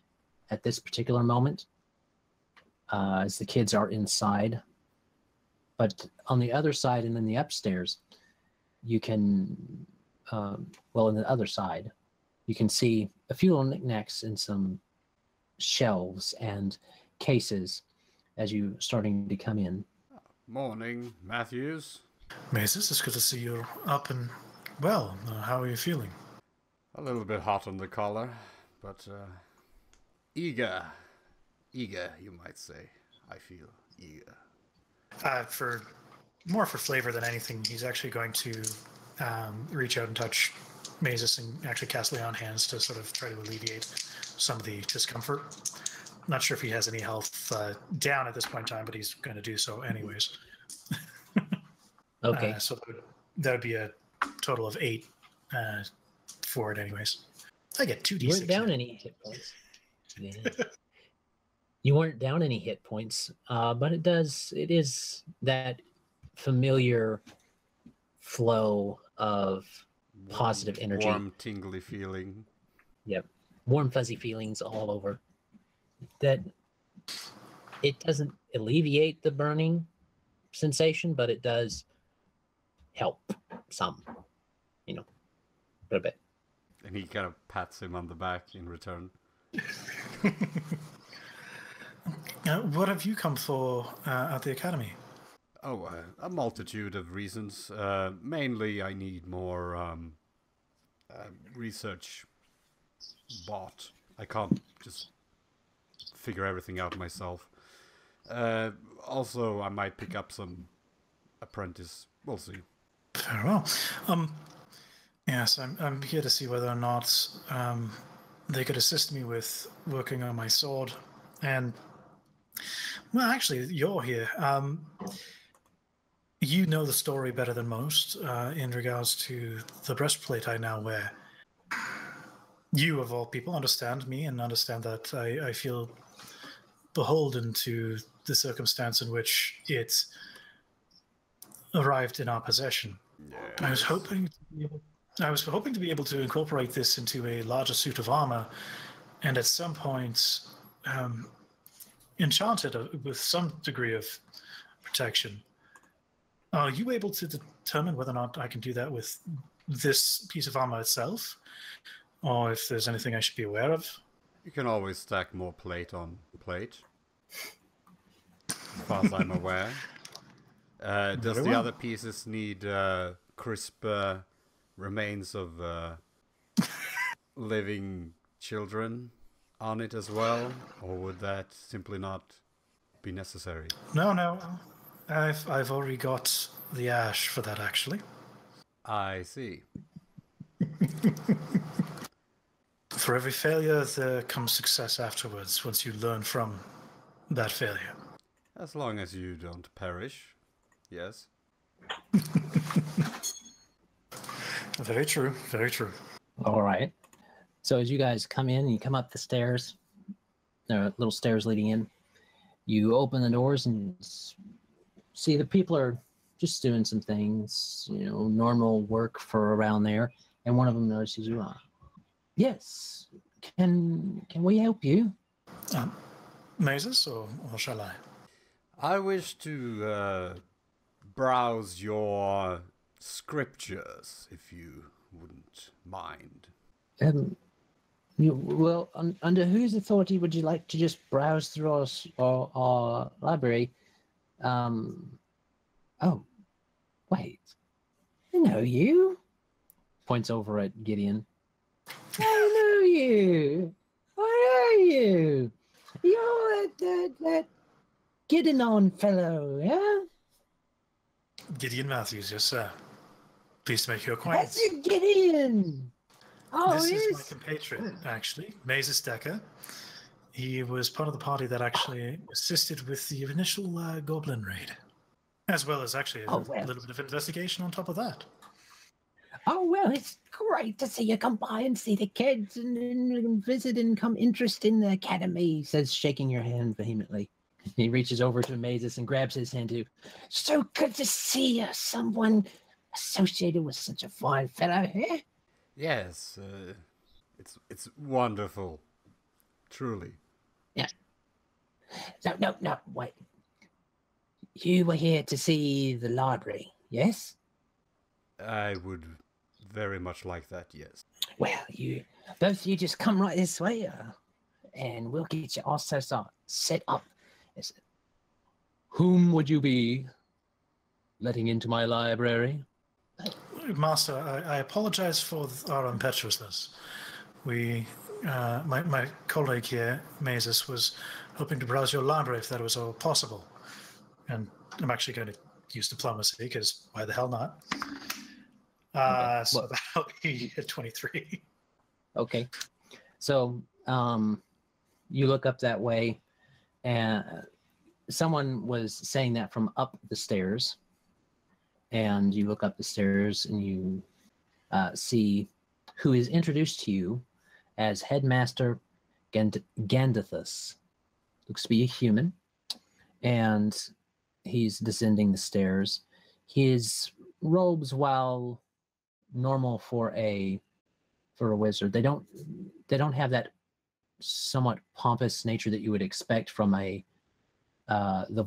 at this particular moment as the kids are inside. But on the other side and in the upstairs, you can, in the other side, you can see a few little knickknacks in some shelves and cases as you starting to come in. Morning, Matthews. Mazus, it's good to see you up and well. How are you feeling? A little bit hot on the collar, but eager, you might say. I feel eager. For flavor than anything, he's actually going to reach out and touch Mazus and actually cast Lay on Hands to sort of try to alleviate some of the discomfort. I'm not sure if he has any health down at this point in time, but he's going to do so anyways. Okay. So that would be a total of 8 for it anyways. I get 2d6. You weren't down any hit points. Yeah. You weren't down any hit points, but it is that familiar flow of positive energy. Warm, tingly feeling. Yep. Warm, fuzzy feelings all over. That it doesn't alleviate the burning sensation, but it does help some, a little bit. And he kind of pats him on the back in return. What have you come for at the academy? Oh, a multitude of reasons. Mainly, I need more research bot. I can't just figure everything out myself. Also, I might pick up some apprentice. We'll see. Very well. Yes, I'm here to see whether or not they could assist me with working on my sword. And, well, actually, you're here. You know the story better than most in regards to the breastplate I now wear. You, of all people, understand me and understand that I feel beholden to the circumstance in which it arrived in our possession. Yeah. I was hoping to be able to incorporate this into a larger suit of armor, and at some point, enchant it with some degree of protection. Are you able to determine whether or not I can do that with this piece of armor itself, or if there's anything I should be aware of? You can always stack more plate on plate, as far as I'm aware. Does the other pieces need crisp remains of living children on it as well, or would that simply not be necessary? No. I've already got the ash for that, actually. I see. For every failure, there comes success afterwards, once you learn from that failure. As long as you don't perish, yes. Very true, very true. All right. So as you guys come in, you come up the stairs. There are little stairs leading in. You open the doors and see the people are just doing some things, normal work for around there. And one of them notices you. Yes. Can we help you? Mazus, or shall I? I wish to browse your scriptures, if you wouldn't mind. Well, under whose authority would you like to just browse through our library? Oh, wait. I know you. Points over at Gideon. I know you. Where are you? You're that Gideon fellow, yeah? Gideon Matthews, yes, sir. Pleased to make your acquaintance. That's Gideon. Oh, this is yes. my compatriot, actually, Mazus Deckar. He was part of the party that actually assisted with the initial goblin raid, as well as actually a little bit of investigation on top of that. Oh, well, it's great to see you come by and see the kids and visit and come interest in the academy, he says, shaking your hand vehemently. He reaches over to Mazus and grabs his hand too. So good to see you, someone associated with such a fine fellow here. Yes, it's wonderful, truly. Yeah. No, wait. You were here to see the library, yes? I would very much like that, yes. Well, both of you just come right this way, and we'll get you all set up. Whom would you be letting into my library? Master, I apologize for our impetuousness. My colleague here, Mazus, was hoping to browse your library if that was all possible. And I'm actually going to use diplomacy, because why the hell not? So that'll be at 23. Okay. So you look up that way, and someone was saying that from up the stairs. And you look up the stairs and you see who is introduced to you as Headmaster Gandathus. Looks to be a human. And he's descending the stairs. His robes, while normal for a wizard, they don't have that somewhat pompous nature that you would expect from the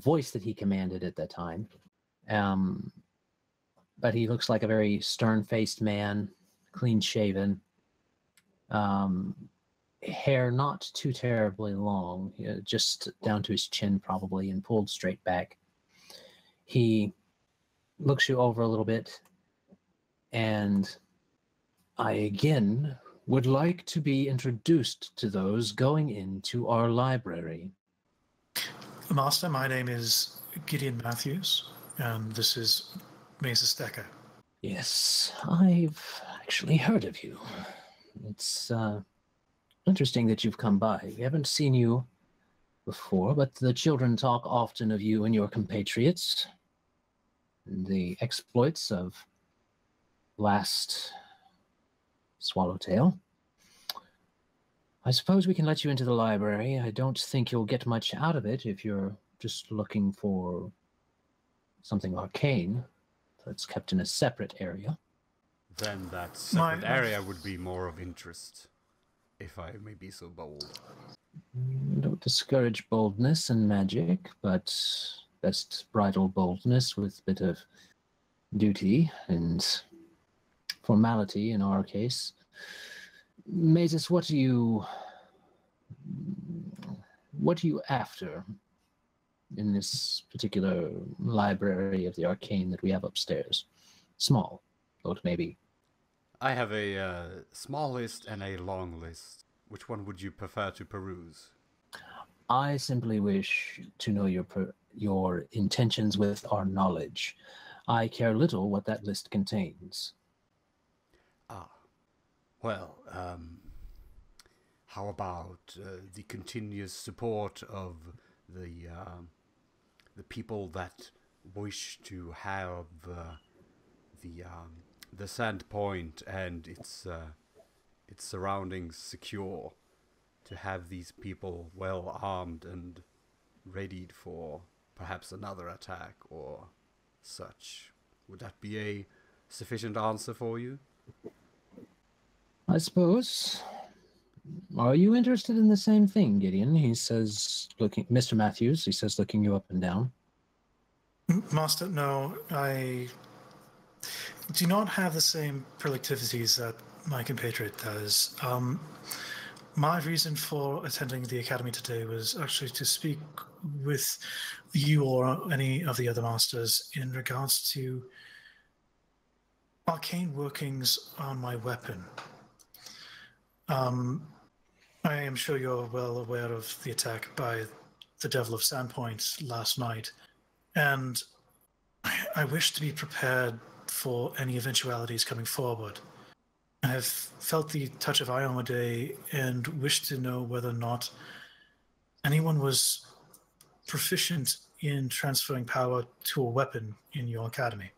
voice that he commanded at that time. But he looks like a very stern-faced man, clean-shaven, hair not too terribly long, just down to his chin probably, and pulled straight back. He looks you over a little bit, and I again would like to be introduced to those going into our library. Master, my name is Gideon Matthews, and this is Mazus Deckar. Yes, I've actually heard of you. It's interesting that you've come by. We haven't seen you before, but the children talk often of you and your compatriots, and the exploits of last Swallowtail. I suppose we can let you into the library. I don't think you'll get much out of it if you're just looking for something arcane that's kept in a separate area. Then that separate area would be more of interest, if I may be so bold. Don't discourage boldness and magic, but best bridle boldness with a bit of duty and formality in our case. Mazus, what are you after in this particular library of the arcane that we have upstairs? Small, though it may be. I have a small list and a long list. Which one would you prefer to peruse? I simply wish to know your intentions with our knowledge. I care little what that list contains. Well, how about the continuous support of the people that wish to have the Sandpoint and its surroundings secure, to have these people well armed and readied for perhaps another attack or such. Would that be a sufficient answer for you? I suppose. Are you interested in the same thing, Gideon? He says, Mr. Matthews, he says, looking you up and down. Master, no, I do not have the same proclivities that my compatriot does. My reason for attending the academy today was actually to speak with you or any of the other masters in regards to arcane workings on my weapon. I am sure you're well aware of the attack by the Devil of Sandpoint last night, and I wish to be prepared for any eventualities coming forward. I have felt the touch of Iomedae and wish to know whether or not anyone was proficient in transferring power to a weapon in your academy.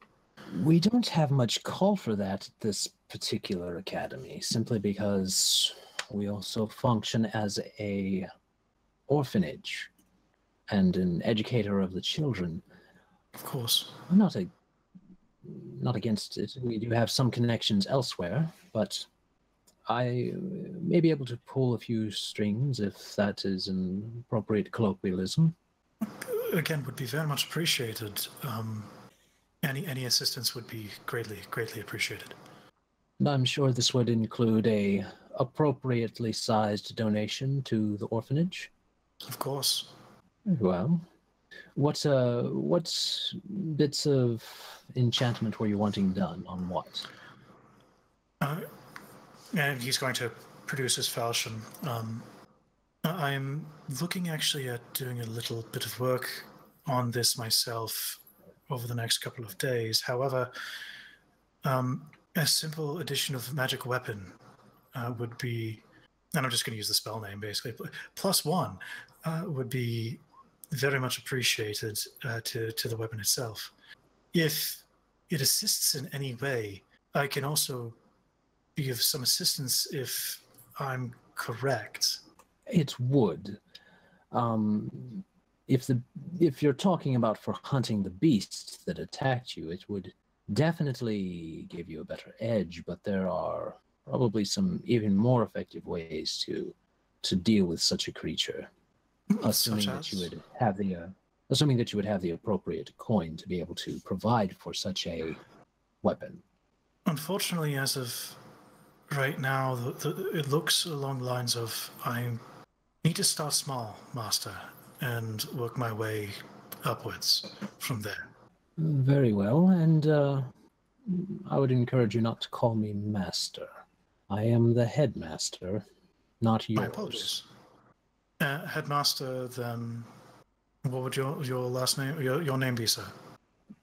We don't have much call for that at this particular academy, simply because we also function as a orphanage and an educator of the children. Of course. I'm not against it. We do have some connections elsewhere, but I may be able to pull a few strings if that is an appropriate colloquialism. Again, would be very much appreciated. Any assistance would be greatly appreciated. And I'm sure this would include a appropriately sized donation to the orphanage. Of course. Well, what bits of enchantment were you wanting done on what? And he's going to produce his falchion. I'm looking actually at doing a little bit of work on this myself over the next couple of days. However, a simple addition of magic weapon would be, and I'm just going to use the spell name basically, +1 would be very much appreciated to the weapon itself. If it assists in any way, I can also be of some assistance if I'm correct. It would. If you're talking about for hunting the beasts that attacked you, it would definitely give you a better edge, but there are probably some even more effective ways to deal with such a creature. Assuming that you would have the appropriate coin to be able to provide for such a weapon. Unfortunately, as of right now, it looks along the lines of I need to start small, Master, and work my way upwards from there. Very well, and I would encourage you not to call me Master. I am the headmaster, not yours. My apologies. Headmaster, then what would your last name, your name be, sir?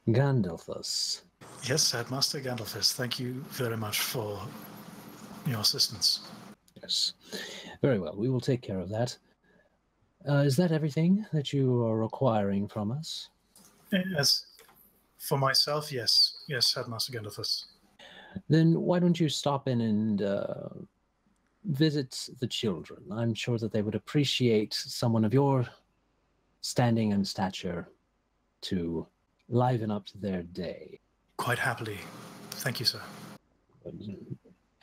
Gandalfus. Yes, Headmaster Gandalfus. Thank you very much for your assistance. Yes. Very well, we will take care of that. Is that everything that you are requiring from us? As for myself, yes. Yes, Headmaster Gandalfus. Then why don't you stop in and visit the children? I'm sure that they would appreciate someone of your standing and stature to liven up their day. Quite happily. Thank you, sir.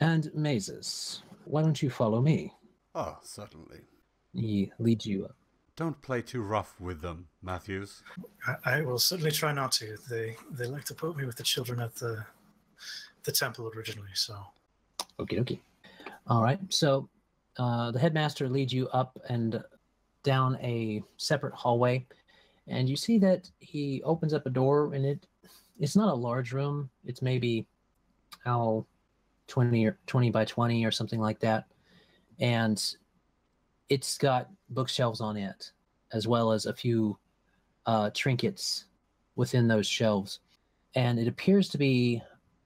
And Mazus, why don't you follow me? Oh, certainly. He leads you up. Don't play too rough with them, Matthews. I will certainly try not to. They like to put me with the children at the temple originally, so. Okay. All right, so the headmaster leads you up and down a separate hallway, and you see that he opens up a door, and it's not a large room. It's maybe 20 by 20 or something like that, and it's got bookshelves on it, as well as a few trinkets within those shelves, and it appears to be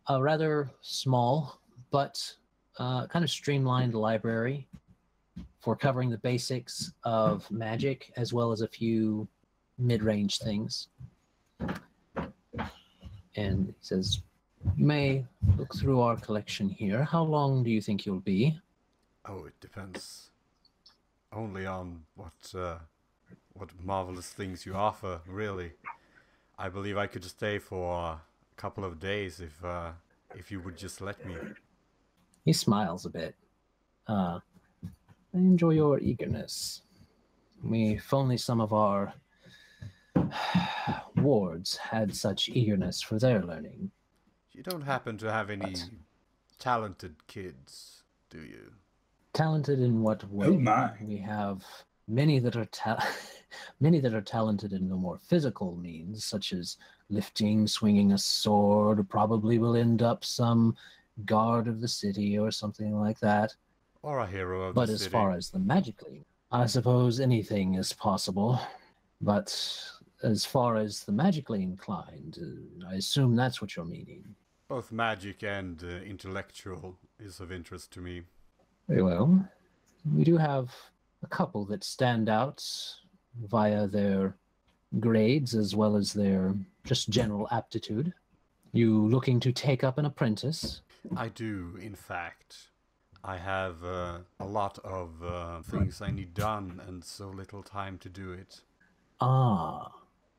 a rather small but kind of streamlined library for covering the basics of magic, as well as a few mid-range things. And he says, "You may look through our collection here. How long do you think you'll be?" Oh, it depends only on what marvelous things you offer, really. I believe I could stay for a couple of days if you would just let me. He smiles a bit. I enjoy your eagerness. If only some of our wards had such eagerness for their learning. You don't happen to have any talented kids, do you? Talented in what way? Oh my. We have many that are many that are talented in the more physical means, such as lifting, swinging a sword. Probably will end up some guard of the city or something like that. Or a hero of But the as city. far as the magically, I suppose anything is possible. But as far as the magically inclined, I assume that's what you're meaning. Both magic and intellectual is of interest to me. Very well. We do have a couple that stand out via their grades as well as their just general aptitude. You looking to take up an apprentice? I do, in fact. I have a lot of things I need done and so little time to do it. Ah,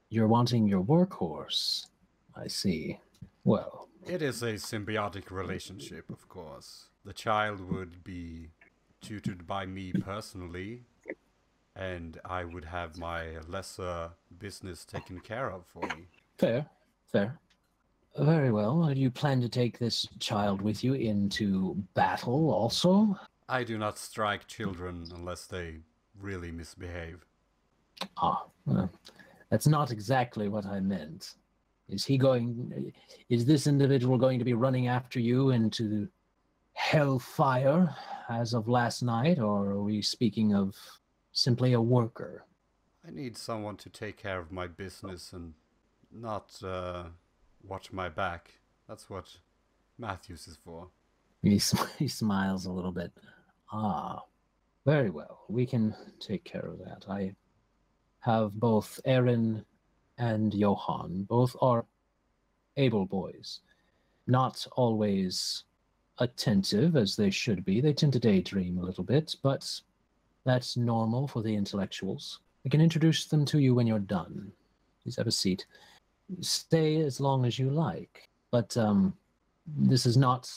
you're wanting your workhorse. I see. Well, It is a symbiotic relationship, of course. The child would be tutored by me personally, and I would have my lesser business taken care of for me. fair, fair. Very well. Do you plan to take this child with you into battle also? I do not strike children unless they really misbehave. Ah, well, that's not exactly what I meant. Is this individual going to be running after you into hellfire as of last night, or are we speaking of simply a worker? I need someone to take care of my business and not watch my back. That's what Matthews is for. He smiles a little bit. Ah, very well. We can take care of that. I have both Aaron and Johann. Both are able boys. Not always attentive as they should be. They tend to daydream a little bit, but that's normal for the intellectuals. I can introduce them to you when you're done. Please have a seat. Stay as long as you like, but this is not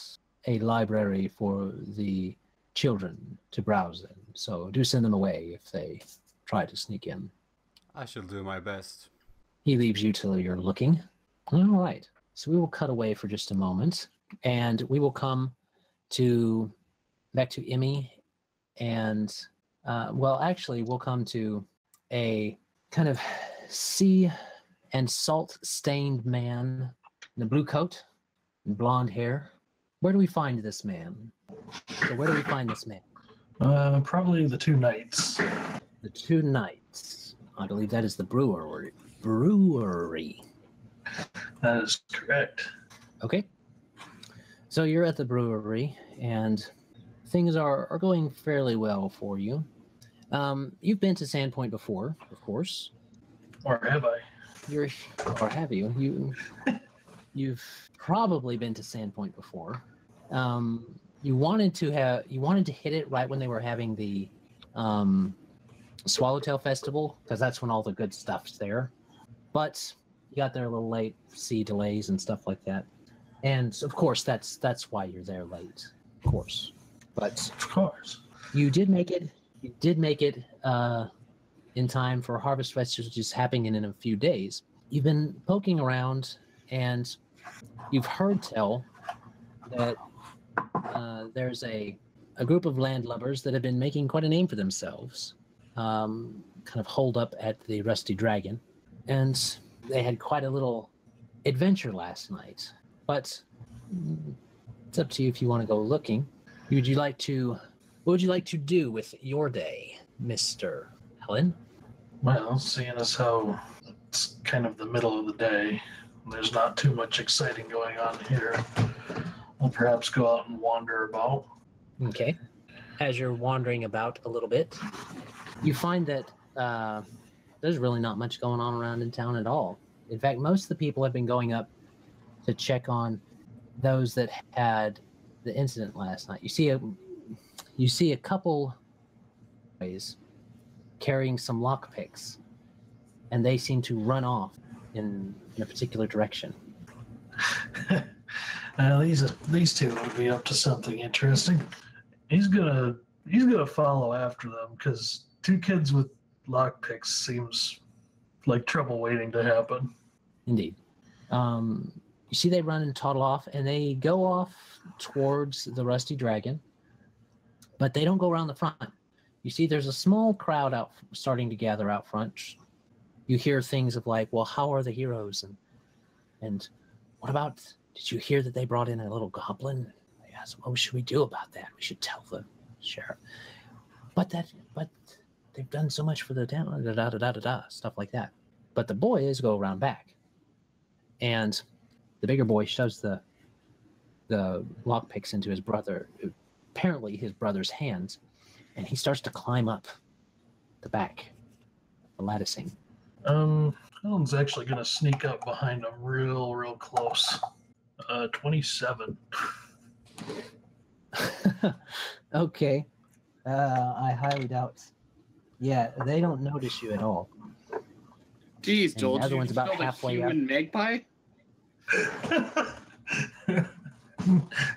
a library for the children to browse in, so do send them away if they try to sneak in. I shall do my best. He leaves you till you're looking. All right, so we will cut away for just a moment, and we will come back to Emmy, and actually we'll come to a kind of sea and salt-stained man in a blue coat and blonde hair. Where do we find this man? So where do we find this man? Probably the two knights. The two knights. I believe that is the brewery. That is correct. Okay. So you're at the brewery, and things are going fairly well for you. You've been to Sandpoint before, of course. Or have I? Or have you? You've probably been to Sandpoint before. You wanted to hit it right when they were having the Swallowtail Festival, because that's when all the good stuff's there. But you got there a little late, sea delays and stuff like that. And of course, that's why you're there late. Of course. But of course, you did make it. You did make it in time for Harvest Fest, which is happening in a few days. You've been poking around, and you've heard tell that there's a group of landlubbers that have been making quite a name for themselves, kind of holed up at the Rusty Dragon, and they had quite a little adventure last night. But it's up to you if you want to go looking. What would you like to do with your day, Mr. Helen? Well, seeing as how it's kind of the middle of the day, there's not too much exciting going on here, I'll perhaps go out and wander about. Okay. As you're wandering about a little bit, you find that there's really not much going on around in town at all. In fact, most of the people have been going up to check on those that had the incident last night. You see a couple ways carrying some lockpicks, and they seem to run off in a particular direction. These two would be up to something interesting. He's gonna follow after them, because two kids with lockpicks seems like trouble waiting to happen. Indeed. You see they run and toddle off, and they go off towards the Rusty Dragon. But they don't go around the front. You see there's a small crowd starting to gather out front. You hear things of like, well, how are the heroes? And what about, did you hear that they brought in a little goblin? I asked, what should we do about that? We should tell the sheriff. But they've done so much for the town, stuff like that. But the boys go around back. And the bigger boy shoves the lockpicks into his brother, apparently his brother's hands, and he starts to climb up the back, the latticing. Colin's actually going to sneak up behind him real close. 27. Okay. I highly doubt. Yeah, they don't notice you at all. Jeez, Joel, the other did one's you about build a halfway human magpie?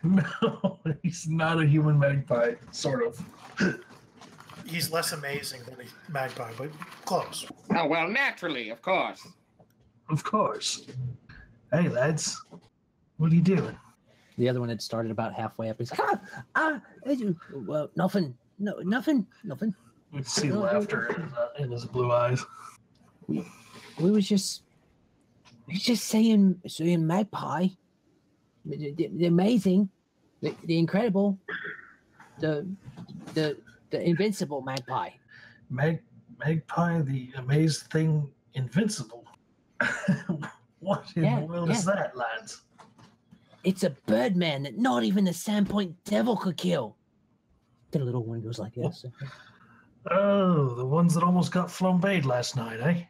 No, he's not a human magpie, sort of. He's less amazing than a magpie, but close. Oh, well, naturally, of course. Of course. Hey, lads. What are you doing? The other one had started about halfway up. He's like, well, nothing. No, nothing. We see laughter in his blue eyes. We was just saying magpie. The amazing, the incredible, the invincible magpie. Magpie, the amazed thing, invincible. What in the world is that, lads? It's a birdman that not even the Sandpoint devil could kill. The little one goes like this. Oh, the ones that almost got flambéed last night, eh?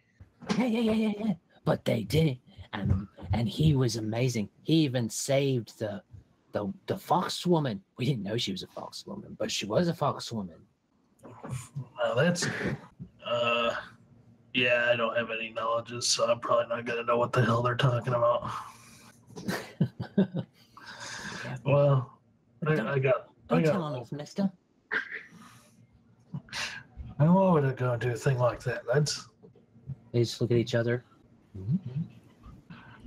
Yeah. But they did, and he was amazing. He even saved the fox woman. We didn't know she was a fox woman, but she was a fox woman. Now that's yeah, I don't have any knowledge, so I'm probably not gonna know what the hell they're talking about. Well, I got. Don't tell on us, mister. I why would I go and do a thing like that, lads? They just look at each other.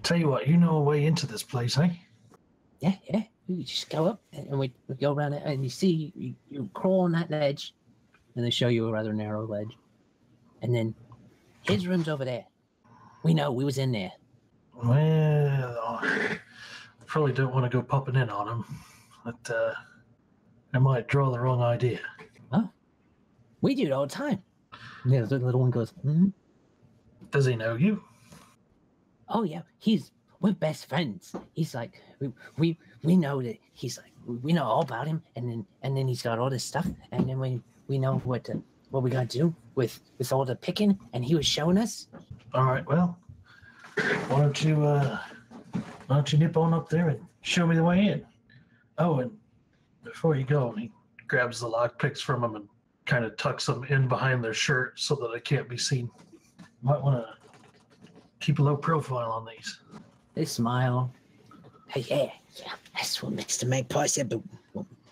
Tell you what, you know a way into this place, eh? Yeah. You just go up, and we go around it, and you see, you crawl on that ledge, and they show you a rather narrow ledge. And then his room's over there. We know, we was in there. Well, I probably don't want to go popping in on him, but I might draw the wrong idea. Oh, we do it all the time. And the little one goes, Does he know you? Oh yeah, we're best friends. He's like, we know that he's like, we know all about him, and then he's got all this stuff, and then we know what we gotta do with all the picking, and he was showing us. All right, well, why don't you nip on up there and show me the way in? Oh, and before you go, he grabs the lockpicks from him and kind of tucks them in behind their shirt so that it can't be seen. You might want to keep a low profile on these. They smile. Hey, yeah, that's what Mr. Magpie said, but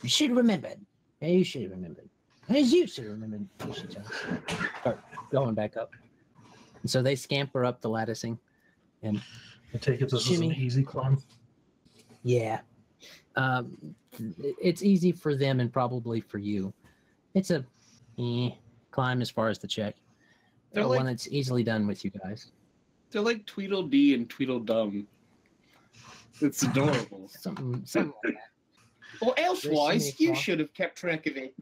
you should have remembered. Yeah, you should have remembered. As you should have remembered. You should just start going back up. And so they scamper up the latticing. And I take it this is an easy climb? Yeah. It's easy for them and probably for you. It's a climb as far as the check. They're one that's easily done with you guys. They're like Tweedledee and Tweedledum. It's adorable. Something like that. Or elsewise, you should have kept track of it.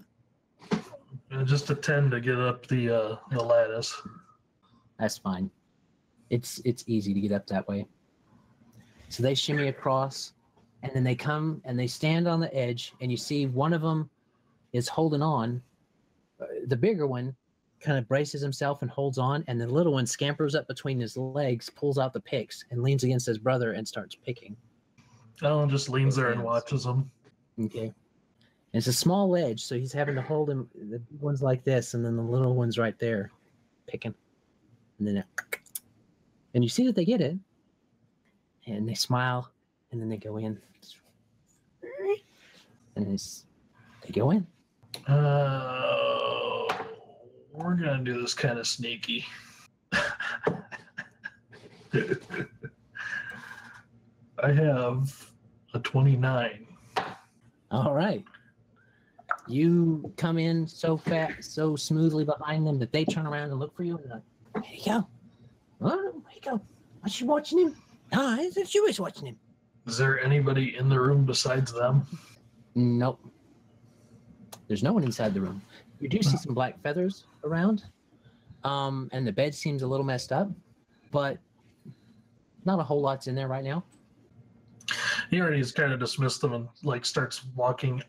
Just attend to get up the lattice. That's fine. It's easy to get up that way. So they shimmy across, and then they come and they stand on the edge, and you see one of them is holding on. The bigger one kind of braces himself and holds on, and the little one scampers up between his legs, pulls out the picks, and leans against his brother and starts picking. Alan just leans there and watches him. Okay. And it's a small ledge, so he's having to hold him. The big one's like this, and then the little one's right there, picking. And then, and you see that they get it, and they smile, and then they go in, and they go in. We're gonna do this kind of sneaky. I have a 29. All right. You come in so fast, so smoothly behind them that they turn around and look for you and they're like, "Here you go. Oh, here you go. Are you watching him? Ah, as if she was watching him." Is there anybody in the room besides them? Nope. There's no one inside the room. You do see some black feathers around, and the bed seems a little messed up, but not a whole lot's in there right now. He already has kind of dismissed them and like starts walking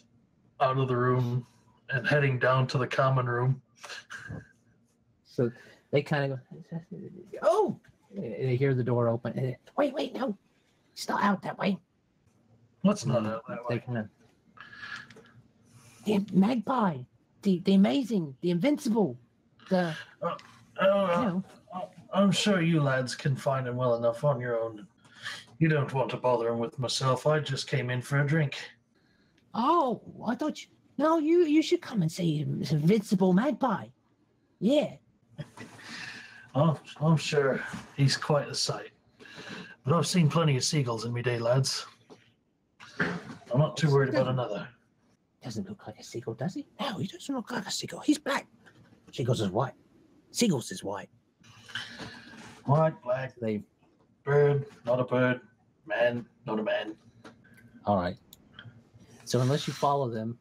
out of the room and heading down to the common room. So they kind of go, "Oh!" They hear the door open. Wait, no. It's not out that way. What's not out that They way? kind of... The Magpie, the amazing, the invincible, the... I'm sure you lads can find him well enough on your own. You don't want to bother him with myself. I just came in for a drink. Oh, I thought you... No, you should come and see his invincible Magpie. Yeah. Oh, I'm sure he's quite a sight. But I've seen plenty of seagulls in my day, lads. I'm not too worried about another. Doesn't look like a seagull, does he? No, he doesn't look like a seagull. He's black. Seagulls is white. Seagulls is white. White, black, They... bird, not a bird. Man, not a man. All right. So unless you follow them,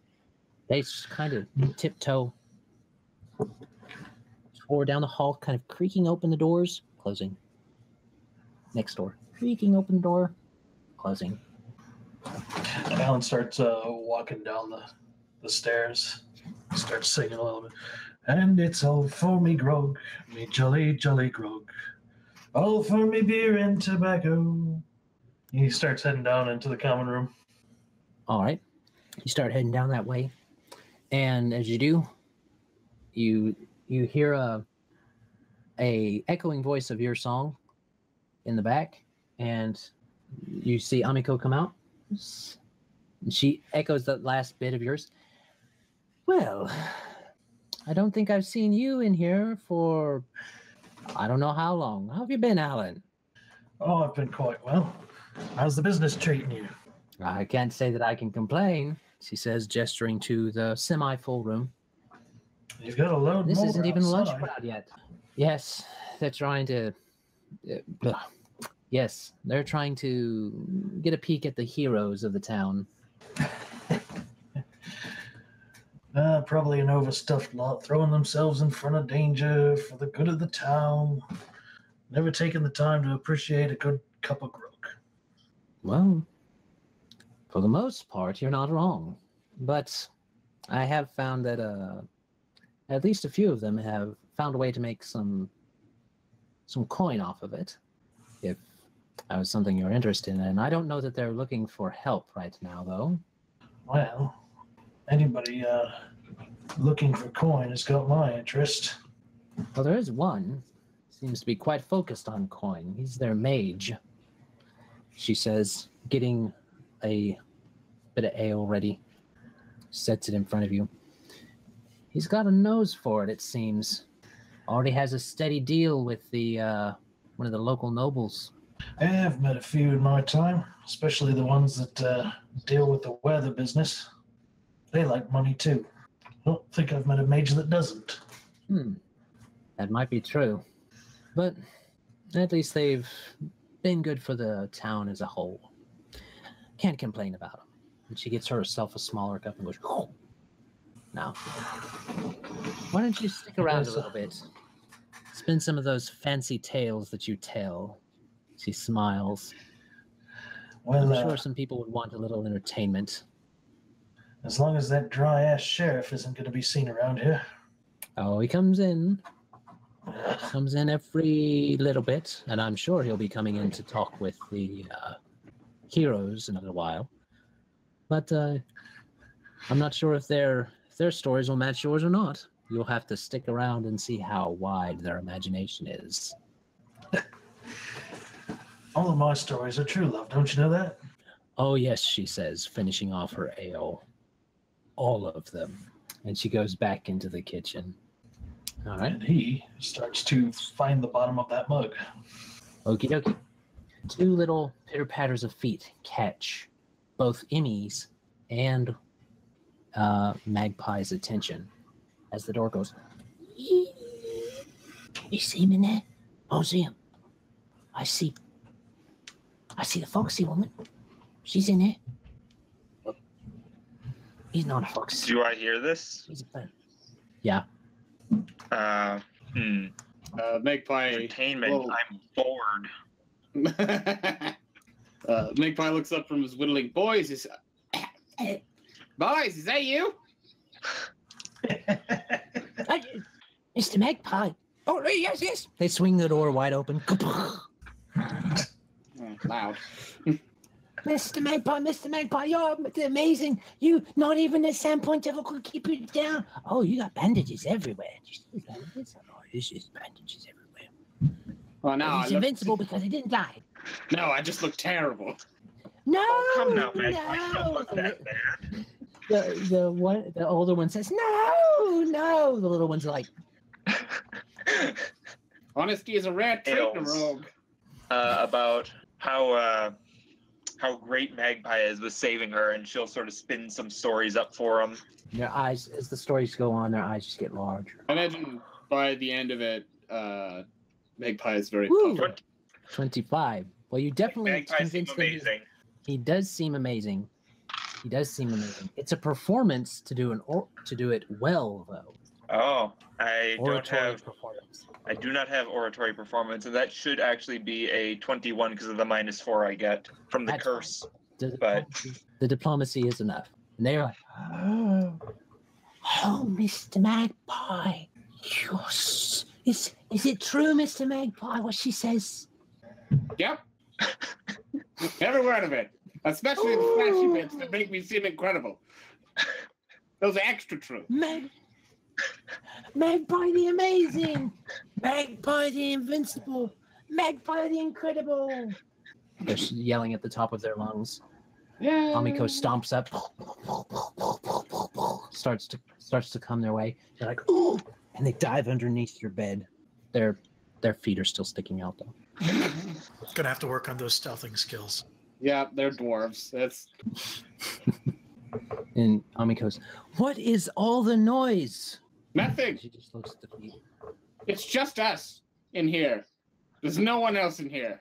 they kind of tiptoe forward down the hall, kind of creaking open the doors, closing. Next door. Creaking open the door, closing. And Alan starts walking down the stairs. He starts singing a little bit. And it's all for me grog, me jolly, jolly grog. All for me beer and tobacco. He starts heading down into the common room. All right. You start heading down that way. And as you do, you hear a echoing voice of your song in the back, and you see Amiko come out. She echoes the last bit of yours. Well, I don't think I've seen you in here for I don't know how long. How have you been, Alan? Oh, I've been quite well. How's the business treating you? I can't say that I can complain, she says, gesturing to the semi-full room. You've got a load This more isn't even lunch outside. crowd yet. Yes, they're trying to... yes, they're trying to get a peek at the heroes of the town. Probably an overstuffed lot, throwing themselves in front of danger for the good of the town. Never taking the time to appreciate a good cup of grog. Well, for the most part, you're not wrong. But I have found that at least a few of them have found a way to make some coin off of it, if that was something you're interested in. And I don't know that they're looking for help right now, though. Well, anybody looking for coin has got my interest. Well, there is one. Seems to be quite focused on coin. He's their mage, she says, getting a bit of ale ready. Sets it in front of you. He's got a nose for it, it seems. Already has a steady deal with the one of the local nobles. I've met a few in my time, especially the ones that deal with the weather business. They like money too. I don't think I've met a mage that doesn't. That might be true. But at least they've been good for the town as a whole. Can't complain about them. And she gets herself a smaller cup and goes, "Oh." Now, why don't you stick around a little bit? Spin some of those fancy tales that you tell. She smiles. Well, I'm sure some people would want a little entertainment. as long as that dry-ass sheriff isn't going to be seen around here. Oh, he comes in. Comes in every little bit, and I'm sure he'll be coming in to talk with the heroes in a little while. But I'm not sure if their stories will match yours or not. You'll have to stick around and see how wide their imagination is. All of my stories are true, love. Don't you know that? Oh, yes, she says, finishing off her ale. All of them. And she goes back into the kitchen. All right. And he starts to find the bottom of that mug. Okie dokie. Two little pitter-patters of feet catch both Emmy's and Magpie's attention as the door goes. You see him in there? Museum. I see the foxy woman. She's in there. He's not a fox. Do I hear this? He's a bird. Yeah. Magpie. Entertainment. Well, I'm bored. Magpie looks up from his whittling. Boys, is that you? Mr. Magpie. Oh, yes. They swing the door wide open. Loud. Mr. Magpie, you're amazing. You, not even the Sandpoint devil could keep you down. Oh, you got bandages everywhere. You see bandages? Oh, there's just bandages everywhere. Well, now he's invincible because he didn't die. No, I just look terrible. No, come now, Magpie. no. You don't look that bad. The older one says, no. The little one's like, honesty is a rare trait in a rogue. About how great Magpie is with saving her, and she'll sort of spin some stories up for him. Their eyes, as the stories go on, their eyes just get larger. I imagine by the end of it, Magpie is very pumped. 25. Well, you definitely Magpie seems amazing. He does seem amazing. It's a performance to do it well, though. Oh, I do not have oratory performance, and that should actually be a 21 because of the -4 I get from the That's curse. But the diplomacy is enough. And they're like, oh, Mr. Magpie. Yes. Is it true, Mr. Magpie, what she says? Yep. Every word of it. Especially the flashy bits that make me seem incredible. Those are extra true. Magpie the amazing! Magpie the invincible! Magpie the incredible! They're yelling at the top of their lungs. Yeah. Amiko stomps up, starts to come their way. They're like, ooh! And they dive underneath your bed. Their feet are still sticking out though. Gonna have to work on those stealthing skills. Yeah, they're dwarves. That's. And Ami goes, what is all the noise? Nothing. She just looks at the feet. It's just us in here. There's no one else in here.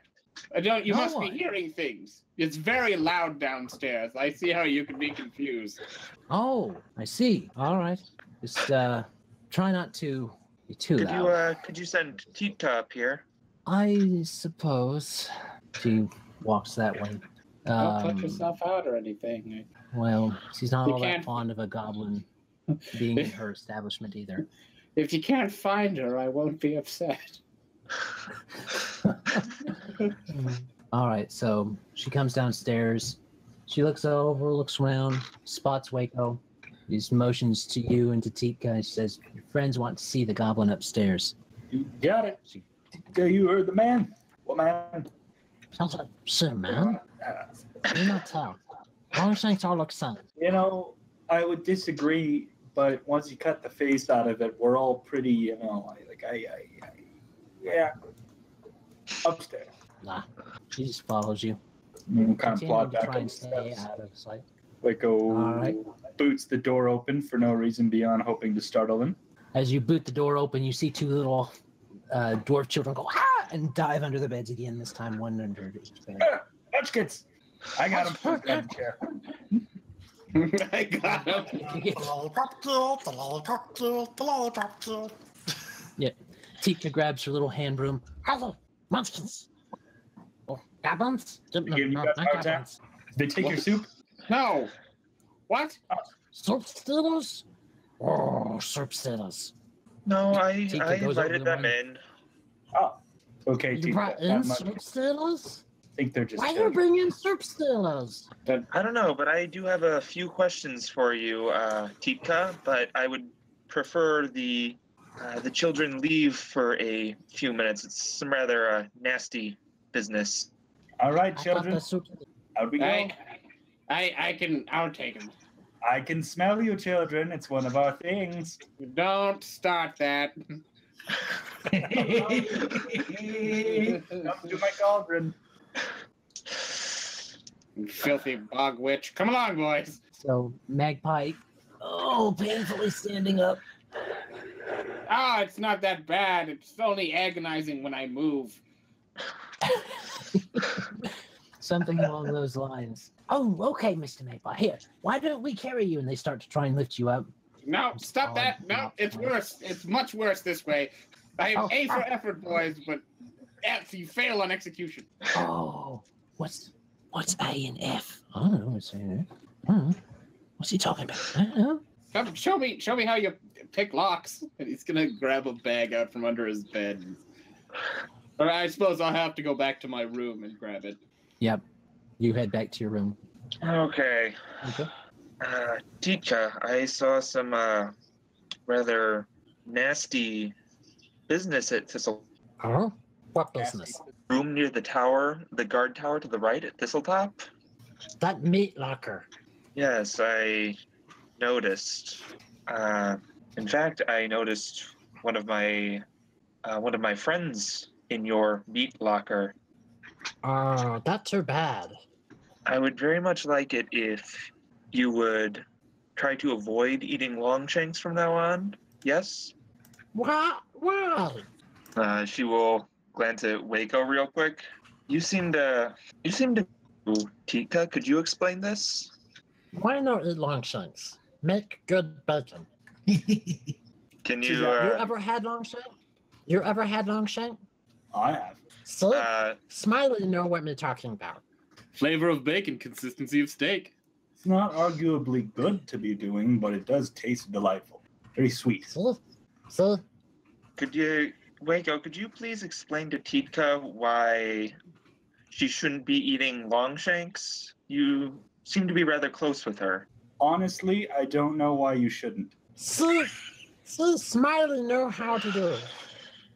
You must be hearing things. It's very loud downstairs. I see how you can be confused. Oh, I see. All right. Just try not to be too loud. Could you send Tita up here? I suppose. She walks that way. Don't put yourself out or anything. Well, she's not all that fond of a goblin being in her establishment either. If you can't find her, I won't be upset. All right, so she comes downstairs. She looks over, looks around, spots Wayko. He motions to you and to Tika and she says, your friends want to see the goblin upstairs. You got it. You heard the man. What man? Sounds like, sir, man. Do not tell. All things all look same. You know, I would disagree, but once you cut the face out of it, we're all pretty, yeah. Upstairs. Nah, she just follows you. We'll kind of plod back try on and the stay steps. out of sight. Wayko boots the door open for no reason beyond hoping to startle him. As you boot the door open, you see two little dwarf children go, ah, and dive under the beds again, this time one under each bed. Munchkins! I got him from the chair. I got him. Yeah. Tika grabs her little hand broom. Hello, munchkins. Oh, goblins? No, Give you guys a hard time? Did they take your soup? No. What? Soap stealers? Oh, soap stealers. No, I Tika goes over invited the them money. in. Oh, okay. You brought in soap stealers? I think they're just. Why you bring in soap stealers? I don't know, but I do have a few questions for you, Tika, but I would prefer the children leave for a few minutes. It's some rather nasty business. All right, I children. thought the Out we go. I'll take him. I can smell you, children. It's one of our things. Don't start that. Come to my cauldron. You filthy bog witch. Come along, boys. So Magpie Oh, painfully standing up. Ah, it's not that bad. It's only agonizing when I move. Something along those lines. Oh, okay, Mr. Magpie. Here, why don't we carry you? And they start to try and lift you up. No, stop that. No, it's worse. It's much worse this way. I have A for effort, boys, but F, you fail on execution. Oh, what's A and F? I don't know what's A and F. What's he talking about? I don't know. Come, show me how you pick locks. And he's gonna grab a bag out from under his bed. Or I suppose I'll have to go back to my room and grab it. Yep. You head back to your room. Okay. Tika, I saw some rather nasty business at Thistle. Huh? What business? Room near the tower, the guard tower to the right at Thistletop. That meat locker. Yes, I noticed. In fact, I noticed one of my friends in your meat locker. Oh, that's too bad. I would very much like it if you would try to avoid eating Longshanks from now on. Yes? Why? She will glance at Wayko real quick. You seem to. Tika, could you explain this? Why not eat Longshanks? Make good bacon. Can you? You ever had Longshank? You ever had Longshank? I have. So, Smiley know what we're talking about. Flavor of bacon, consistency of steak. It's not arguably good to be doing, but it does taste delightful. Very sweet. See? Could you, Wayko, could you please explain to Tika why she shouldn't be eating Longshanks? You seem to be rather close with her. Honestly, I don't know why you shouldn't. See, Smiley know how to do it.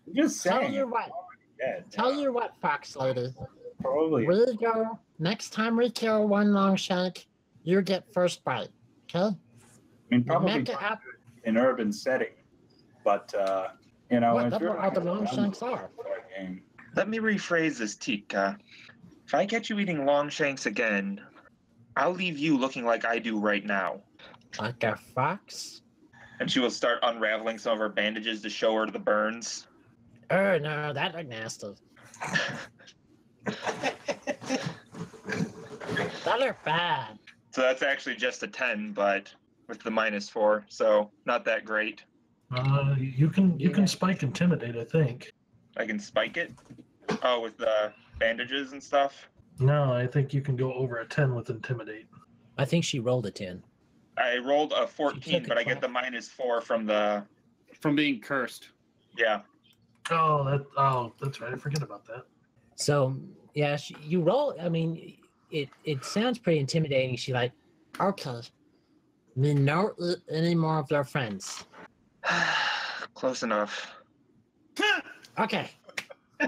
I'm just saying. Tell you what, Fox Lady. Probably. We go. Next time we kill one Longshank, you get first bite. Okay? I mean, probably Make it up. in urban setting, but you know, That's what all the Longshanks are. Let me rephrase this, Tika. If I catch you eating Longshanks again, I'll leave you looking like I do right now. Like a fox? And she will start unraveling some of her bandages to show her the burns. Oh no, that looked nasty. That looked bad. So that's actually just a 10, but with the -4, so not that great. You can spike intimidate, I think. I can spike it? Oh, with the bandages and stuff? No, I think you can go over a 10 with intimidate. I think she rolled a 10. I rolled a 14, but I get the -4 from being cursed. Yeah. Oh, that's right. I forget about that. So, yeah, you roll. I mean, it sounds pretty intimidating. She's like, okay, me not eat any more of your friends. Close enough. Okay. You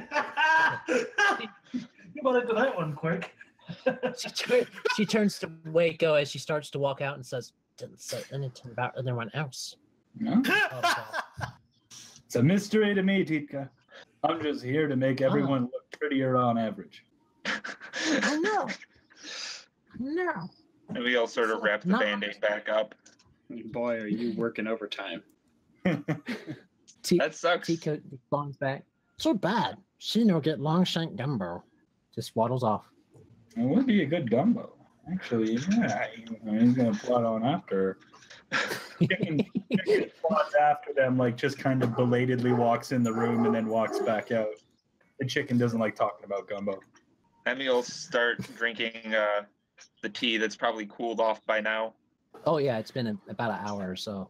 got into that one quick. she turns to Wayko as she starts to walk out and says, "Didn't say anything about anyone else." No? Oh, It's a mystery to me, Tika. I'm just here to make everyone look prettier on average. Oh no. No. And we all sort of wrap the Band-Aid back up. Boy, are you working overtime. That sucks. Tika responds back. Too bad. She no get Longshank gumbo. Just waddles off. It would be a good gumbo. Actually, yeah. He's going to plot on after her. Chicken plots after them, like just kind of belatedly walks in the room and then walks back out. The chicken doesn't like talking about gumbo. Emmy will start drinking the tea that's probably cooled off by now. Oh, yeah, it's been about an hour or so.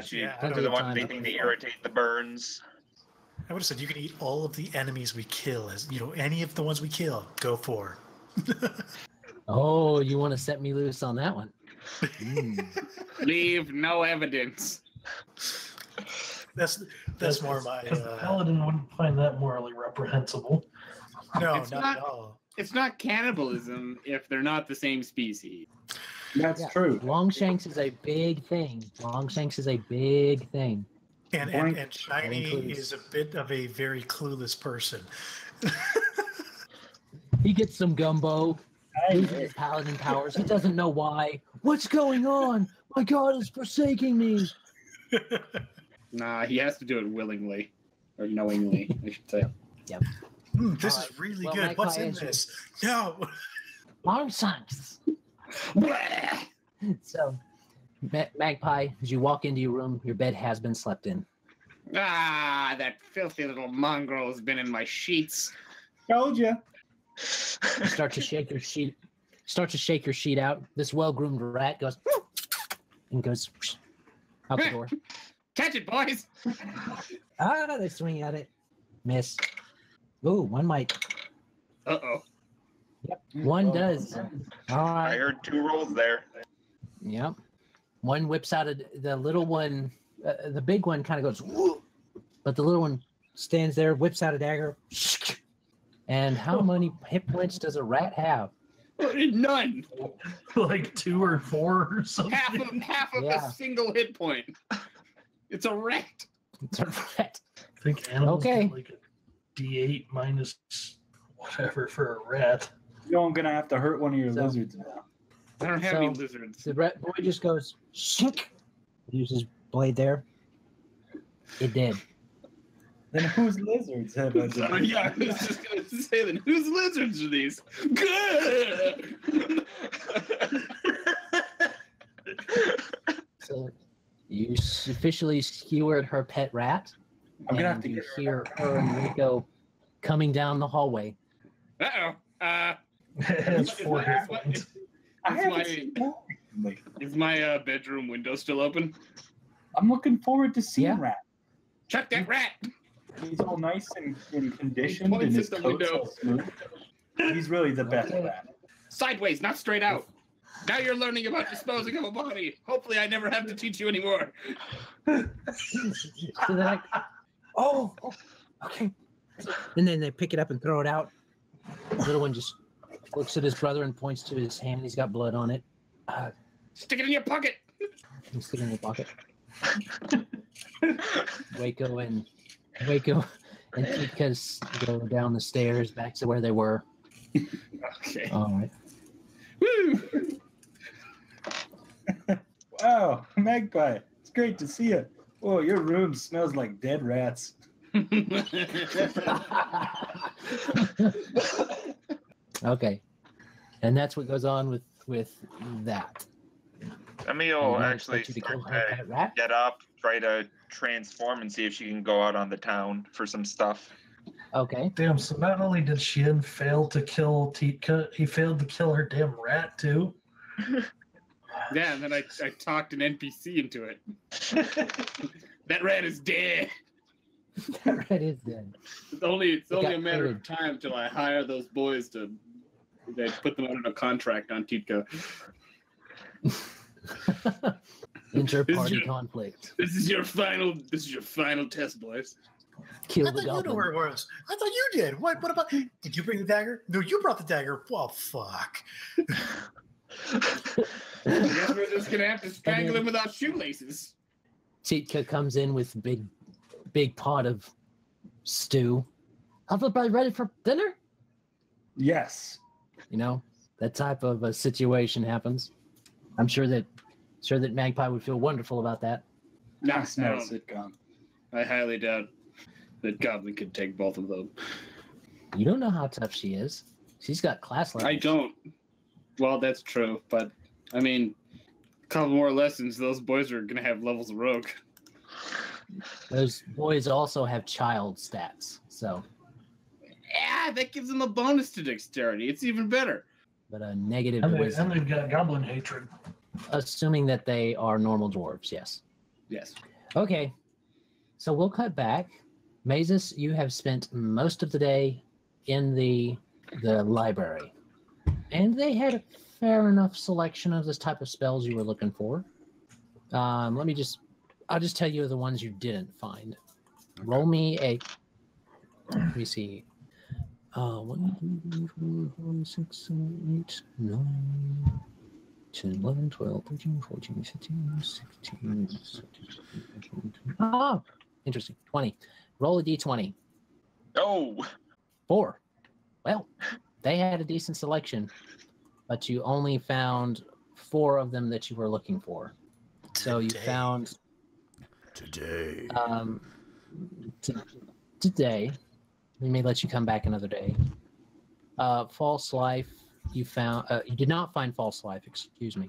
She doesn't want anything to irritate the burns. I would have said you can eat all of the enemies we kill. As you know, any of the ones we kill, go for. Oh, you want to set me loose on that one? Leave no evidence. That's more my. Paladin wouldn't find that morally reprehensible. No, It's not at all. It's not cannibalism if they're not the same species. That's true. Longshanks is a big thing. Longshanks is a big thing. And Shiny is a bit of a very clueless person. He gets some gumbo, loses his paladin powers. He doesn't know why. What's going on? My God is forsaking me. Nah, he has to do it willingly. Or knowingly, I should say. Yep. This Alright, is really well, good. Magpie, What's in as you- this? No. Long socks. So, Magpie, as you walk into your room, your bed has been slept in. Ah, that filthy little mongrel has been in my sheets. Told you. You start to shake your sheet. Start to shake your sheet out. This well-groomed rat goes and goes out the door. Catch it, boys! Ah, they swing at it. Miss. Ooh, one might. Uh-oh. Yep, one does. All I right. heard 2 rolls there. Yep. One whips out the little one. The big one kind of goes, whoop, but the little one stands there, whips out a dagger. And how many hit points does a rat have? None. Like 2 or 4 or something. Half of Yeah. a single hit point. It's a rat. It's a rat. I think animals Okay. get like a D8 minus whatever for a rat. You know I'm gonna have to hurt one of your So- lizards now. I don't have So- any lizards. The rat boy just goes, shink. Uses blade there. It did. Then whose lizards have I So, been? yeah, I was just gonna say then, whose lizards are these? Good. So you officially skewered her pet rat. I'm gonna have and to you get hear her and Wayko coming down the hallway. Uh-oh. It has 4 hit is my- points. I Is haven't my- seen that recently. Is my bedroom window still open? I'm looking forward to seeing Yeah. Rat. Check that rat. He's all nice and conditioned, Points and his at the coat's window. all smooth. He's really the best Okay. rat. Sideways, not straight out. Now you're learning about disposing of a body. Hopefully I never have to teach you anymore. So they're like, oh, okay. And then they pick it up and throw it out. The little one just looks at his brother and points to his hand. He's got blood on it. Stick it in your pocket. He's sticking in the pocket. Wayko and Tika's go down the stairs back to where they were. Okay. All right. Woo! Wow, Magpie, it's great to see you. Oh, your room smells like dead rats. Okay. And that's what goes on with that. Emil I don't actually expect you to kill starts her to pet rat. get up, try to transform, and see if she can go out on the town for some stuff. Okay. Damn, so not only did Shin fail to kill Titka, he failed to kill her damn rat too. Yeah, and then I talked an NPC into it. That rat is dead. That rat is dead. It's only got a matter cleared. of time till I hire those boys to they put them on a contract on Titka. Inter-party your- conflict. This is your final test, boys. Kill I the thought you knew goblin. where it was. I thought you did. What about? Did you bring the dagger? No, you brought the dagger. Well, fuck. I guess we're just gonna have to strangle him without shoelaces. Titka comes in with big pot of stew. Everybody ready for dinner? Yes. You know, that type of a situation happens. I'm sure that Magpie would feel wonderful about that. No, I I smell don't. sitcom. I highly doubt that Goblin could take both of them. You don't know how tough she is. She's got class levels. I don't. Well, that's true, but I mean, a couple more lessons, those boys are gonna have levels of rogue. Those boys also have child stats, so Yeah, that gives them a bonus to dexterity. It's even better. but a negative And wisdom, they've got goblin hatred. assuming that they are normal dwarves. Yes. Yes. Okay. So we'll cut back. Mazus, you have spent most of the day in the library, and they had a fair enough selection of this type of spells you were looking for. I'll just tell you the ones you didn't find. Roll me a. Let me see. 1, 2, 3, 4, 6, 7, 8, 9, 10, 11, 12, 13, 14, 15, 16, 17, 18. Ah, interesting. 20. Roll a d20. Oh, 4. Well, they had a decent selection, but you only found 4 of them that you were looking for. So you found today. Today. We may let you come back another day. False life. You found. You did not find false life. Excuse me.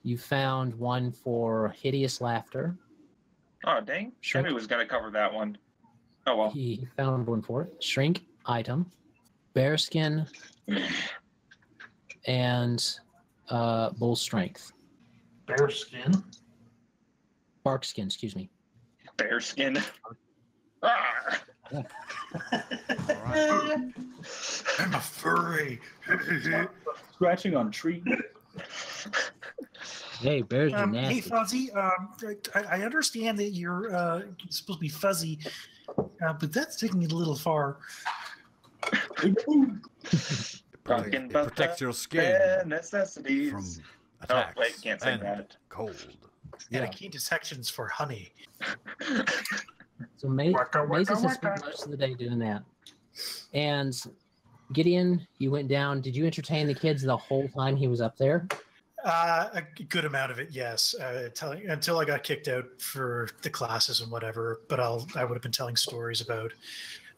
You found one for hideous laughter. Oh dang! Shrink. Henry was gonna cover that one. Oh well. He found one for it. Shrink item, bearskin, and bull strength. Bearskin. Barkskin. Excuse me. Bearskin. Ah! Alright. I'm a furry. Scratching on tree. Hey, bears are nasty. Hey, Fuzzy. I understand that you're supposed to be fuzzy, but that's taking it a little far. Talking It about protects the your bare skin necessities. from Oh attacks wait, can't say and that. cold. And a key detections for honey. So Mazus has spent most of the day doing that. And Gideon, you went down. Did you entertain the kids the whole time he was up there? A good amount of it, yes. Until I got kicked out for the classes and whatever. But I would have been telling stories about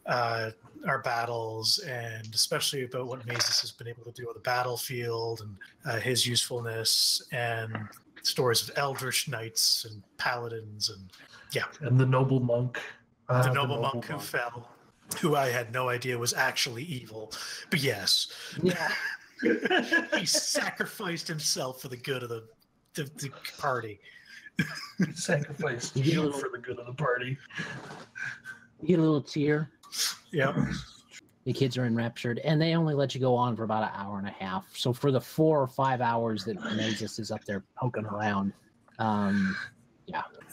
our battles, and especially about what Mazus has been able to do on the battlefield and his usefulness, and stories of eldritch knights and paladins, and And the noble monk. the noble monk who fell, who I had no idea was actually evil. But yes, Yeah. he sacrificed himself for the good of the party. Sacrificed You get a you little- for the good of the party. You get a little tear. Yep. The kids are enraptured, and they only let you go on for about an hour and a half. So for the 4 or 5 hours that Mazus is up there poking around, All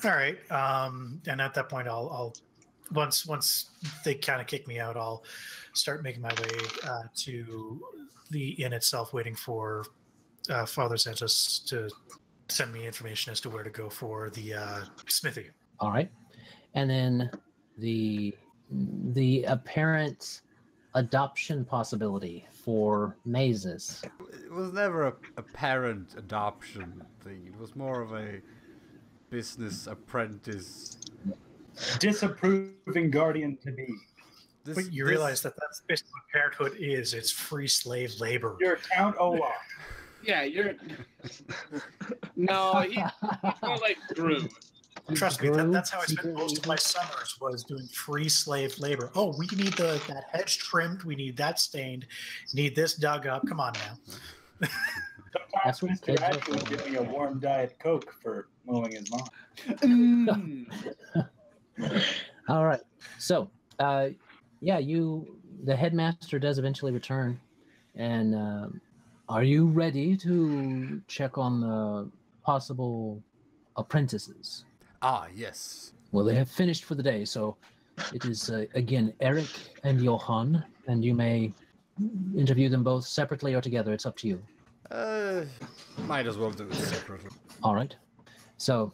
right. And at that point, I'll once they kind of kick me out, I'll start making my way to the inn itself, waiting for Father Santos to send me information as to where to go for the smithy. all right. And then the apparent adoption possibility for Mazus. It was never a parent adoption thing. It was more of a business apprentice. Disapproving guardian to be. But you realize that's basically what parenthood is. It's free slave labor. You're Count Olaf. Yeah, you're. No, he's more like Drew. Trust me, that's how I spent most of my summers, was doing free slave labor. Oh, we need that hedge trimmed. We need that stained. Need this dug up. Come on now. That's Sometimes what Mr. kids are Ash will for. give me a warm Diet Coke for mowing his lawn. All right. So, the headmaster does eventually return. And are you ready to check on the possible apprentices? Ah, yes. Well, they have finished for the day, so it is, again, Eric and Johan, and you may interview them both separately or together. It's up to you. Might as well do it separately. All right. So,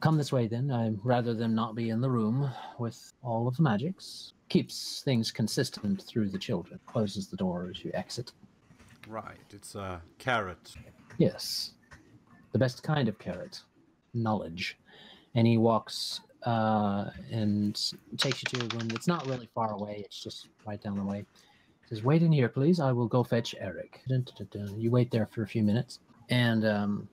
come this way then. I'd rather them not be in the room with all of the magics. Keeps things consistent through the children. Closes the door as you exit. Right, it's a carrot. Yes. The best kind of carrot. Knowledge. And he walks and takes you to a room that's not really far away. It's just right down the way. He says, wait in here, please. I will go fetch Eric. Dun, dun, dun, dun. You wait there for a few minutes. And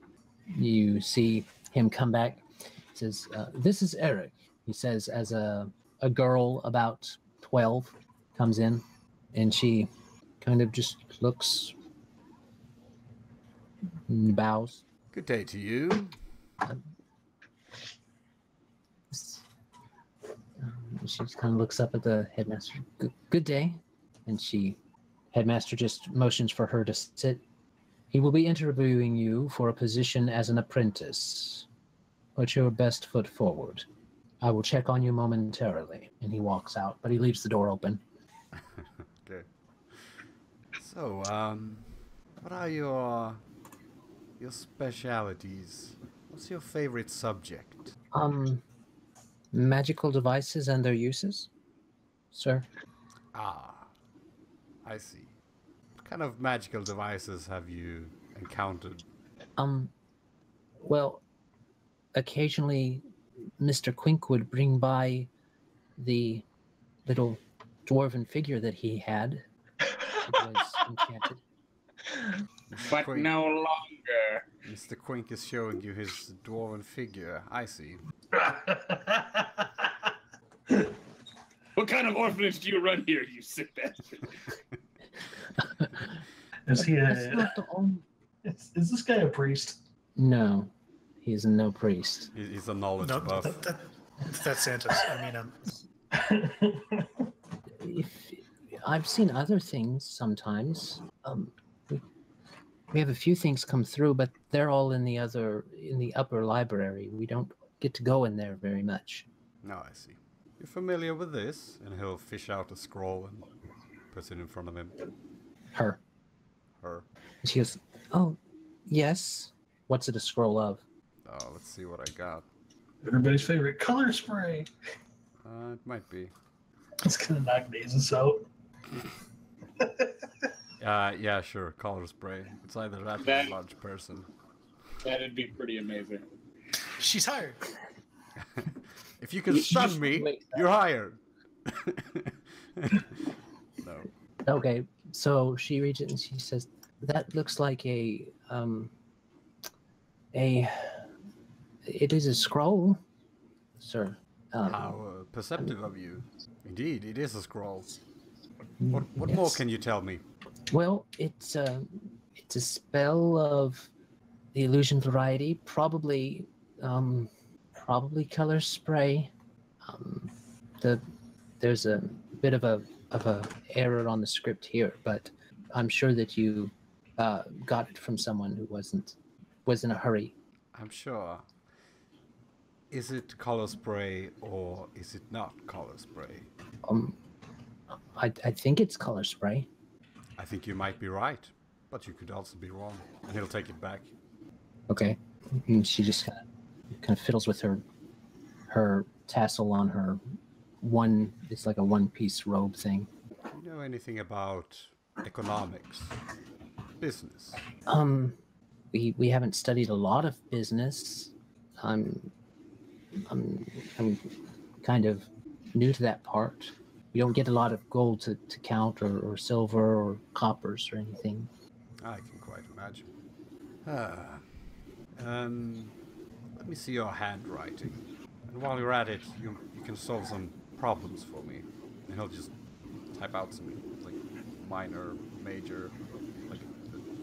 you see him come back. He says, this is Eric. He says, as a girl about 12 comes in. And she kind of just looks and bows. Good day to you. She just kind of looks up at the headmaster. Good day. And headmaster just motions for her to sit. He will be interviewing you for a position as an apprentice. Put your best foot forward. I will check on you momentarily. And he walks out, but he leaves the door open. Okay. So, what are your specialities? What's your favorite subject? Magical devices and their uses, sir. Ah, I see. What kind of magical devices have you encountered? Well, occasionally Mr. Quink would bring by the little dwarven figure that he had. It was enchanted. But Quink, no longer. Mr. Quink is showing you his dwarven figure. I see. What kind of orphanage do you run here, you sick bastard? Is he That's a? not the only... Is this guy a priest? No, he is no priest. He's a knowledge No, buff. that's Santa's. I mean, If I've seen other things sometimes. We have a few things come through, but they're all in the upper library. We don't get to go in there very much. No, I see. You're familiar with this? And he'll fish out a scroll and puts it in front of him. Her. Her. And she goes, "Oh, yes. What's it a scroll of?" Oh, let's see what I got. Everybody's favorite color spray. It might be. It's gonna knock Mazus out. Yeah, sure. Color spray. It's either that or That- a large person. That'd be pretty amazing. she's hired. If you can stun me, you're hired. No. Okay, so she reads it and she says, "That looks like it is a scroll, sir." How perceptive of you. Indeed, it is a scroll. What more Yes. can you tell me? Well, it's a spell of the illusion variety, probably color spray. There's a bit of a error on the script here, but I'm sure that you got it from someone who was in a hurry. I'm sure. Is it color spray or is it not color spray? I think it's color spray. I think you might be right, but you could also be wrong. And he'll take it back. Okay, and she just kind of fiddles with her tassel on her one. It's like a one-piece robe thing. Do you know anything about economics? Business? We haven't studied a lot of business. I'm kind of new to that part. We don't get a lot of gold to count or silver or coppers or anything. I can quite imagine. Let me see your handwriting. And while you're at it, you can solve some problems for me. And he'll just type out some like minor, major, like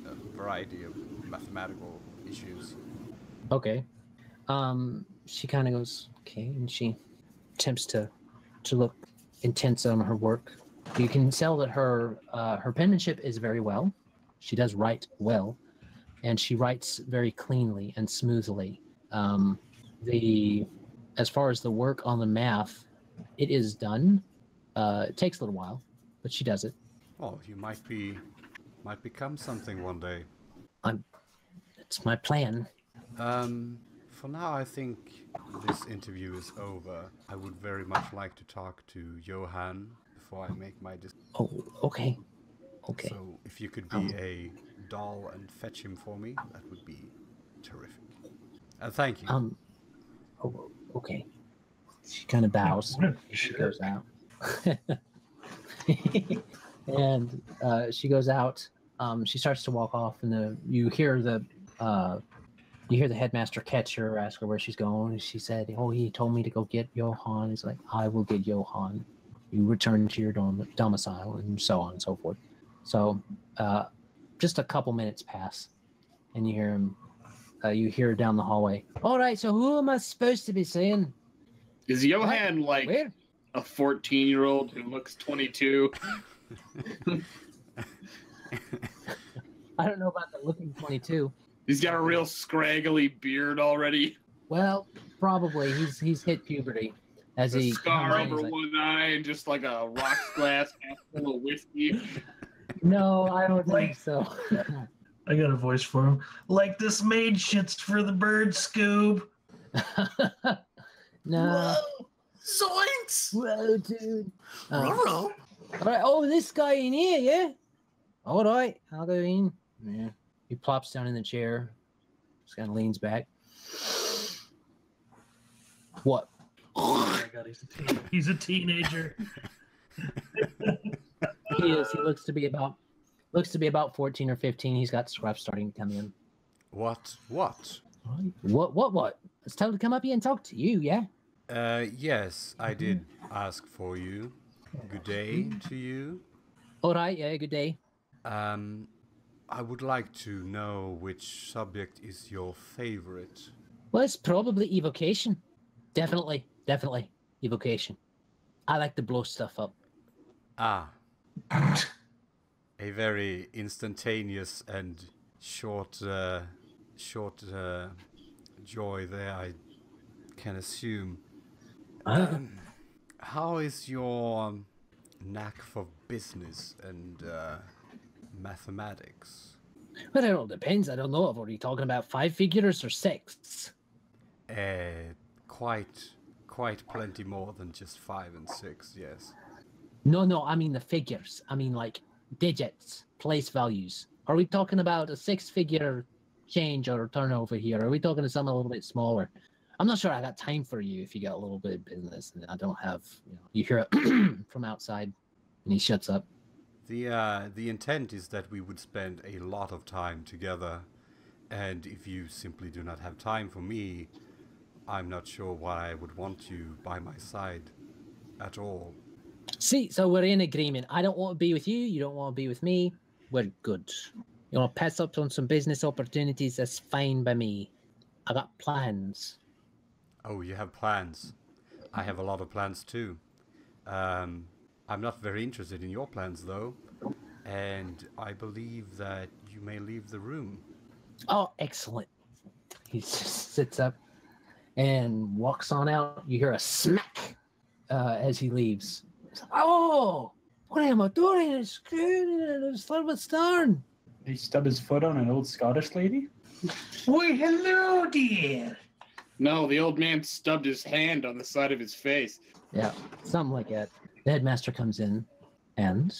a variety of mathematical issues. Okay. She kind of goes, okay, and she attempts to look intense on her work. You can tell that her penmanship is very well. She does write well, and she writes very cleanly and smoothly. As far as the work on the math, it is done. It takes a little while, but she does it. Well, you might become something one day. It's my plan. For now, I think this interview is over. I would very much like to talk to Johan before I make my decision. Oh, okay. Okay. So, if you could be a doll and fetch him for me, that would be terrific. Thank you. Oh, okay. She kind of bows. She goes out. And she goes out. She starts to walk off, and you hear the headmaster catch her, ask her where she's going. She said, "Oh, he told me to go get Johan." He's like, "I will get Johan. You return to your domicile," and so on and so forth. So, just a couple minutes pass, and you hear him. You hear down the hallway. All right, so who am I supposed to be seeing? Is Johan like Where? a 14-year-old who looks 22? I don't know about the looking 22. He's got a real scraggly beard already. Well, probably he's hit puberty as A he scar comes in, over he's like, one eye and just like a rocks glass half full of whiskey. No, I don't think so. I got a voice for him. Like this maid shits for the bird, Scoob. No. Whoa! Zoinks! Whoa, dude. Ruh-roh. All right. Oh, this guy in here, yeah. All right, I'll go in. Yeah. He plops down in the chair. Just kind of leans back. What? Oh my god, he's a teenager. He is. He looks to be about 14 or 15. He's got scruff starting to come in. What? What? Let's tell him to come up here and talk to you, yeah? Yes, I did ask for you. Good day to you. All right, yeah, good day. I would like to know which subject is your favorite. Well, it's probably evocation. Definitely evocation. I like to blow stuff up. Ah. A very instantaneous and short joy there, I can assume. How is your knack for business and mathematics? Well, it all depends. I don't know. Are you talking about 5 figures or 6? Quite plenty more than just 5 and 6, yes. No, I mean the figures. I mean like digits, place values. Are we talking about a 6-figure change or turnover here? Are we talking to something a little bit smaller? I'm not sure I got time for you if you got a little bit of business and I don't have, you hear it from outside and he shuts up. The intent is that we would spend a lot of time together, and if you simply do not have time for me, I'm not sure why I would want you by my side at all. See, so we're in agreement. I don't want to be with you. You don't want to be with me. We're good. You want to pass up on some business opportunities? That's fine by me. I got plans. Oh, you have plans. I have a lot of plans too. I'm not very interested in your plans though, and I believe that you may leave the room. Oh, excellent. He just sits up and walks on out. You hear a smack as he leaves. Oh, what am I doing? It's good. It's a little bit stern. He stubbed his foot on an old Scottish lady? Why, hello, dear. No, the old man stubbed his hand on the side of his face. Yeah, something like that. The headmaster comes in, and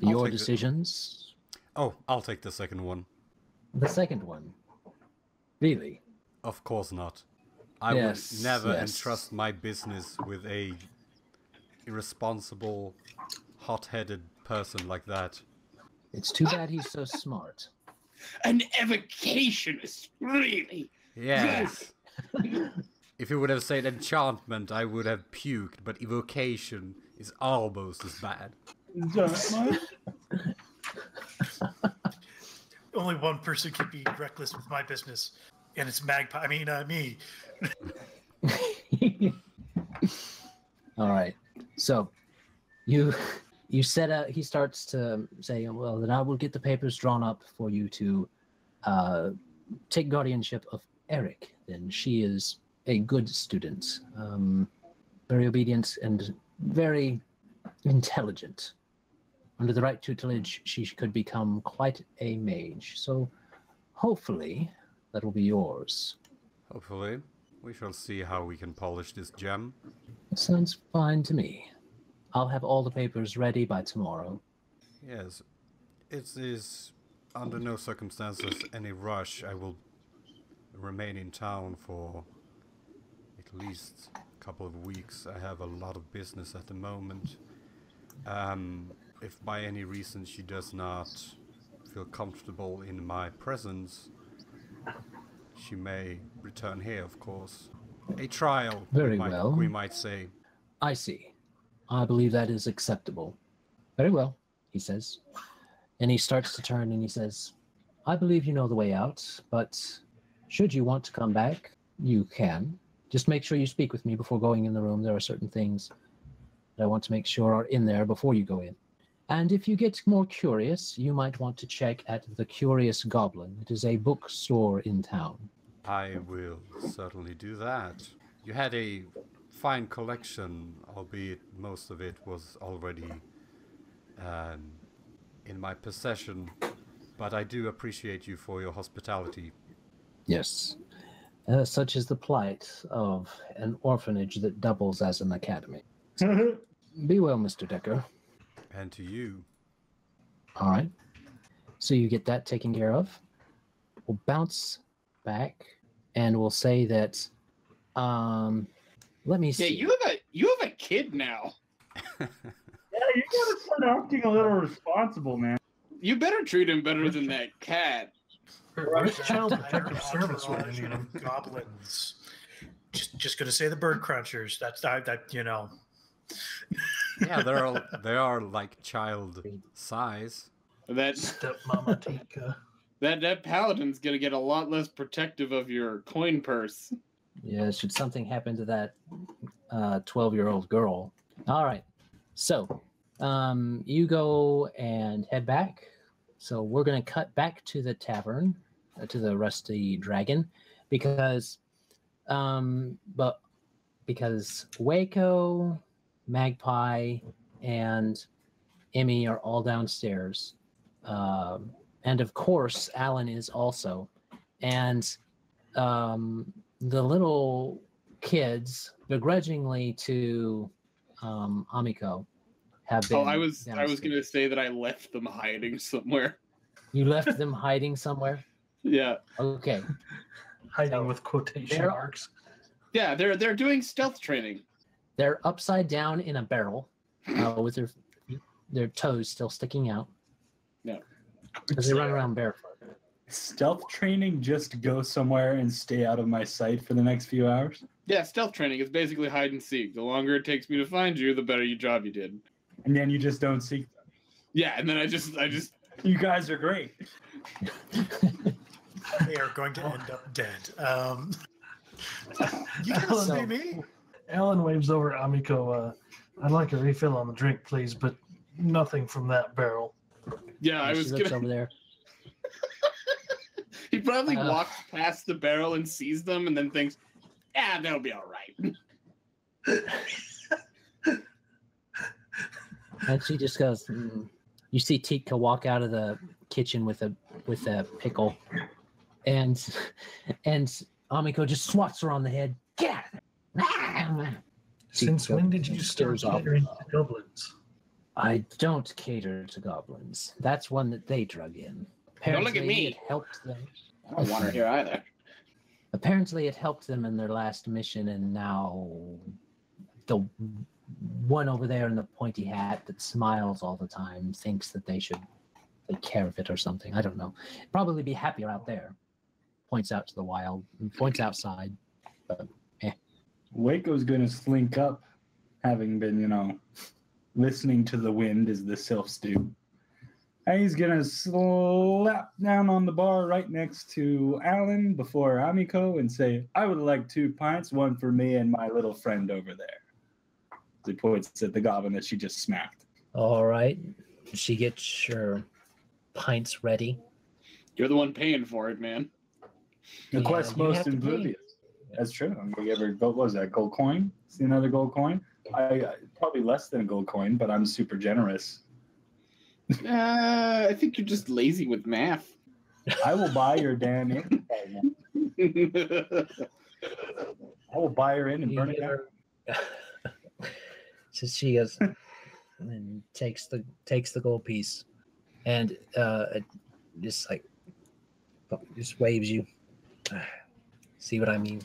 your decisions. Oh, I'll take the second one. The second one? Really? Of course not. I would never entrust my business with a irresponsible, hot-headed person like that. It's too bad he's so smart. An evocationist, really? Yes. If you would have said enchantment, I would have puked, but evocation is almost as bad. Only one person can be reckless with my business, and it's Magpie. I mean, me. All right. So, you set out. He starts to say, "Well, then I will get the papers drawn up for you to take guardianship of Eric. Then she is a good student, very obedient and very intelligent. Under the right tutelage, she could become quite a mage. So, hopefully, that will be yours." Hopefully. We shall see how we can polish this gem. Sounds fine to me. I'll have all the papers ready by tomorrow. Yes. It is under no circumstances any rush. I will remain in town for at least a couple of weeks. I have a lot of business at the moment. If by any reason she does not feel comfortable in my presence, she may return here, of course. A trial, Very well. We might say. I see. I believe that is acceptable. Very well, he says. And he starts to turn and he says, I believe you know the way out, but should you want to come back, you can. Just make sure you speak with me before going in the room. There are certain things that I want to make sure are in there before you go in. And if you get more curious, you might want to check at the Curious Goblin. It is a bookstore in town. I will certainly do that. You had a fine collection, albeit most of it was already in my possession, but I do appreciate you for your hospitality. Yes. Such is the plight of an orphanage that doubles as an academy. Be well, Mr. Deckar. And to you. All right. So you get that taken care of. We'll bounce back and we'll say that Let me Yeah, see. you have a kid now. Yeah, you gotta start acting a little responsible, man. You better treat him better than that cat. Where's Child Protective Service when you need them? Goblins. Just gonna say the bird crunchers. That's that you know. Yeah, they are like child size. That Stepmama Tika. that paladin's gonna get a lot less protective of your coin purse. Yeah, should something happen to that 12-year-old girl. All right. So you go and head back. So we're going to cut back to the tavern, to the Rusty Dragon, because Wayko, Magpie, and Emmy are all downstairs. And of course, Alan is also. And the little kids, begrudgingly to Amiko, have been. Oh, I was downstairs. gonna say that I left them hiding somewhere. You left them hiding somewhere? Yeah. Okay. Hiding with quotation They're- marks. Yeah, they're doing stealth training. They're upside down in a barrel with their toes still sticking out. No. Because they run around barefoot. Stealth training, just go somewhere and stay out of my sight for the next few hours. Yeah, stealth training is basically hide and seek. The longer it takes me to find you, the better job you did. And then you just don't seek them. Yeah, and then I just You guys are great. They are going to end up dead. You can see me. Alan waves over at Amiko. I'd like a refill on the drink, please, but nothing from that barrel. yeah, I She was looks gonna. over there. He probably walks past the barrel and sees them, and then thinks, "Yeah, they'll be all right." And she just goes, You see Tika walk out of the kitchen with a pickle. And Amiko just swats her on the head. Get out of there. Since when did you start stares off. catering to goblins? I don't cater to goblins. That's one that they drug in. Don't look at Apparently, me. It helped them. I don't want her here either. Apparently, it helped them in their last mission, and now the one over there in the pointy hat that smiles all the time thinks that they should take care of it or something. I don't know. Probably be happier out there. Points out to the wild. Points outside. But Waco's gonna slink up, having been, listening to the wind as the Sylphs do. And he's gonna slap down on the bar right next to Alan before Amiko and say, "I would like 2 pints, one for me and my little friend over there." He points at the goblin that she just smacked. all right. She gets her pints ready. You're the one paying for it, man. The Yeah, quest you most have to pay. oblivious. That's true. I'm gonna give her what was that, gold coin? See another gold coin? I probably less than a gold coin, but I'm super generous. I think you're just lazy with math. I will buy your damn in. I will buy her in and You burn it give down. her- So she goes and takes the gold piece and just waves you. See what I mean?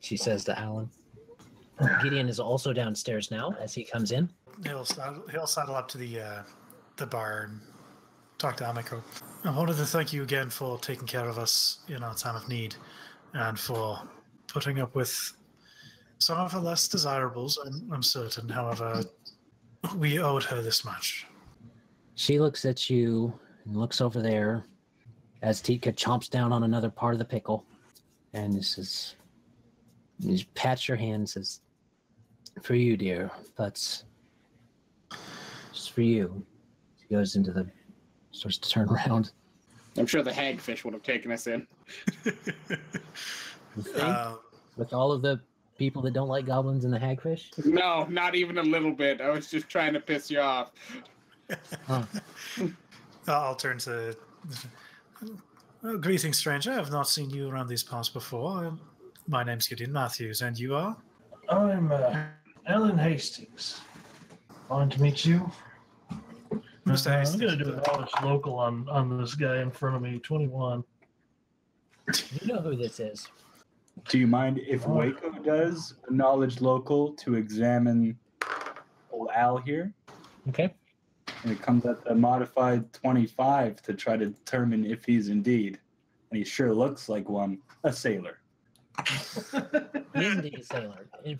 She says to Alan. Gideon is also downstairs now as he comes in. He'll sidle up to the bar and talk to Amiko. I wanted to thank you again for taking care of us in our time of need and for putting up with some of her less desirables, I'm certain. However, we owed her this much. She looks at you and looks over there as Tika chomps down on another part of the pickle. And this is, he pats your hand and says, "For you, dear. That's just for you." She goes into starts to turn around. I'm sure the hagfish would have taken us in. You think? With all of the people that don't like goblins and the hagfish? No, not even a little bit. I was just trying to piss you off. Oh. I'll turn to... Oh, greetings, stranger. I've not seen you around these parts before. My name's Gideon Matthews, and you are? I'm Alan Hastings. Fine to meet you. Mr. I'm Hastings. going to do a knowledge local on this guy in front of me, 21. You know who this is. Do you mind if Wayko does a knowledge local to examine old Al here? Okay. And it comes at the modified 25 to try to determine if he's indeed, and he sure looks like one, a sailor. He is indeed a sailor. In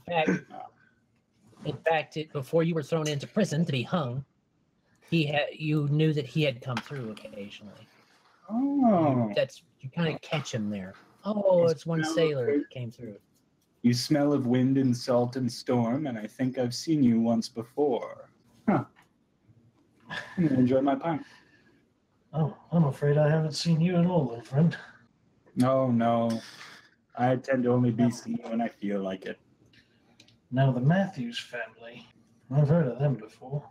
fact, before you were thrown into prison to be hung, you knew that he had come through occasionally. Oh. You kind of catch him there. Oh, it's one sailor that came through. You smell of wind and salt and storm, and I think I've seen you once before. Huh. I'm going to enjoy my pint. Oh, I'm afraid I haven't seen you at all, little friend. No. I tend to only be seen when I feel like it. Now, the Matthews family. I've heard of them before.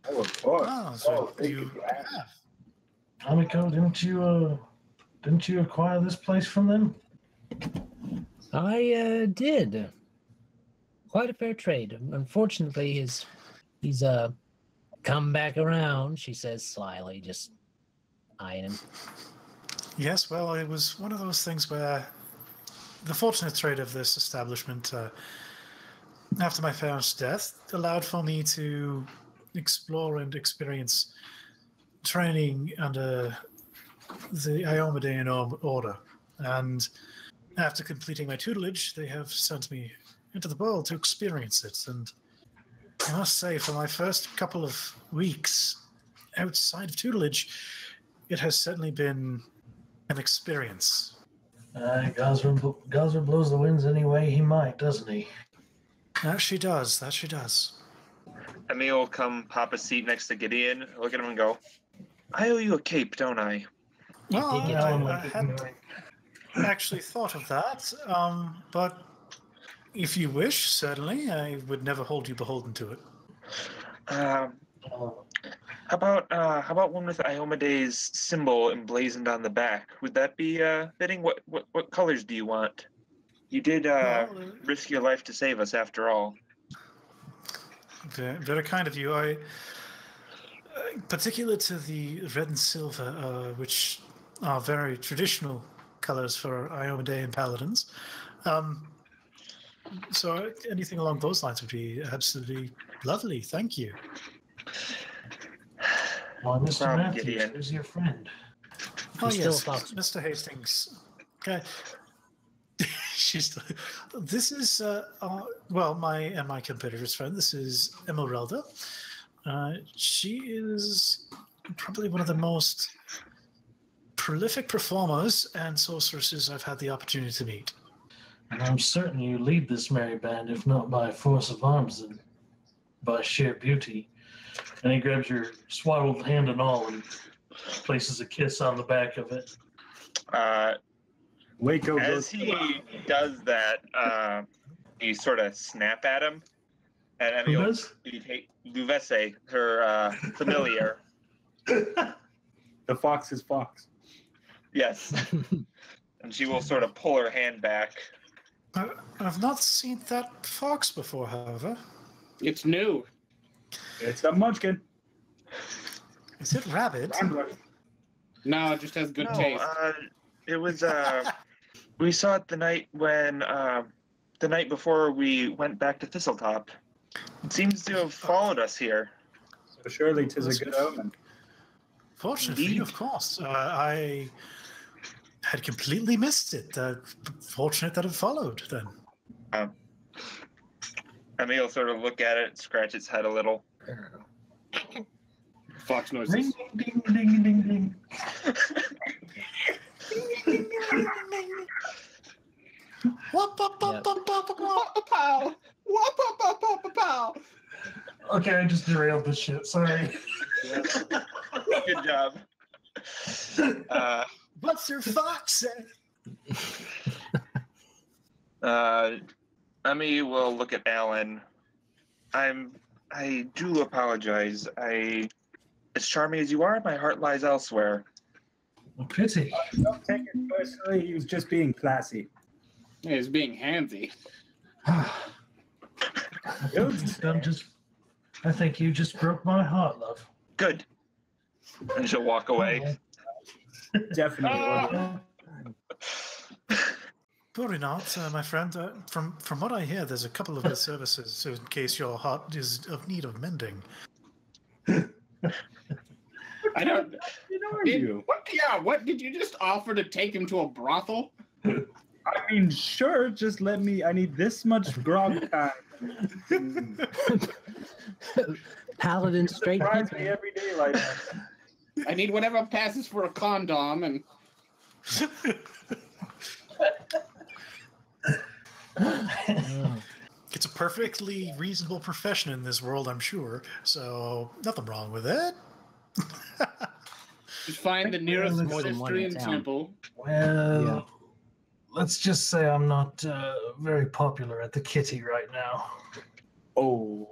Oh, of course. Oh, so you have. Amiko, didn't you acquire this place from them? I did. Quite a fair trade. Unfortunately, he's come back around, she says slyly, just eyeing him. Yes, well, it was one of those things where the fortunate trait of this establishment, after my parents' death, allowed for me to explore and experience training under the Iomedean order. And after completing my tutelage, they have sent me into the world to experience it. And I must say, for my first couple of weeks outside of tutelage, it has certainly been an experience. Gosler blows the winds any way he might, doesn't he? That she does. Emil will come pop a seat next to Gideon, look at him and go, I owe you a cape, don't I? Well, did I hadn't actually thought of that, but if you wish, certainly, I would never hold you beholden to it. How about one with Iomede's symbol emblazoned on the back? Would that be fitting? What colors do you want? You did risk your life to save us, after all. Very, very kind of you. I, particular to the red and silver, which are very traditional colors for Iomedean paladins. So anything along those lines would be absolutely lovely. Thank you. Well, Mr. Problem, Matthews, Gideon. who's your friend? Oh, He's yes, still a fox. Mr. Hastings. Okay. This is, well, my competitor's friend. This is Emyrelda. She is probably one of the most prolific performers and sorceresses I've had the opportunity to meet. And I'm certain you lead this merry band, if not by force of arms, then by sheer beauty. And he grabs your swaddled hand and all and places a kiss on the back of it. Wayko As goes. he does that, you sort of snap at him, and Who Emil, does? you take Luvese, her familiar. The fox is fox. Yes. And she will sort of pull her hand back. I've not seen that fox before, however. It's new. It's a munchkin. Is it rabid? No, it just has good taste. It was we saw it the night before we went back to Thistletop. It seems to have followed us here. So surely 'tis a good omen. Fortunately, Indeed. of course. I had completely missed it. Fortunate that it followed then. Emil sort of look at it, scratch its head a little. Fox noises. Ring, ding, ding, ding, ding. Okay, I just derailed this shit. Sorry. Good job. What's your fox say? Emmy will look at Alan. I do apologize. As charming as you are, my heart lies elsewhere. A pity. Don't take it personally. He was just being classy. Yeah, he's being handsy. I think you just broke my heart, love. Good. And she'll walk away. Definitely. Probably not, my friend. From what I hear, there's a couple of good services, so in case your heart is of need of mending. I don't. What did you just offer to take him to a brothel? I mean, sure. Just let me. I need this much grog time. Paladin straight Surprise me every day like that. I need whatever passes for a condom and. It's a perfectly reasonable profession in this world, I'm sure. So nothing wrong with it. Just find the nearest more than one in Sistrian town. temple. Well, let's just say I'm not very popular at the kitty right now. Oh,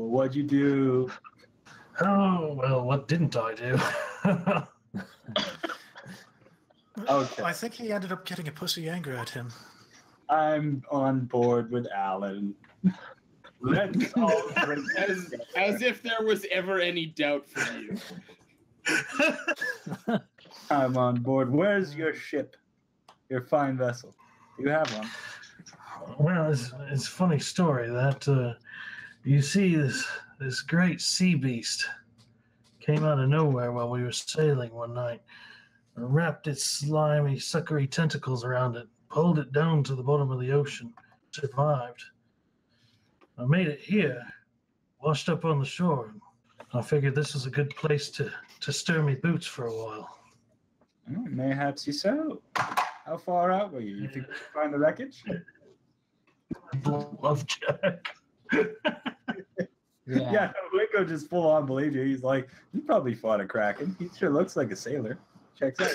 what'd you do? Oh, well, what didn't I do? Okay. I think he ended up getting a pussy anger at him. I'm on board with Alan. Let's all drink. As if there was ever any doubt for you. I'm on board. Where's your ship? Your fine vessel. You have one. Well, it's a funny story that you see this great sea beast came out of nowhere while we were sailing one night, and wrapped its slimy, suckery tentacles around it, pulled it down to the bottom of the ocean, survived. I made it here, washed up on the shore. I figured this was a good place to stir me boots for a while. Oh, mayhaps you so. How far out were you? You think you could find the wreckage? Love Jack. Yeah, Wayko just full on believed you. He's like, you probably fought a kraken. He sure looks like a sailor. Checks out.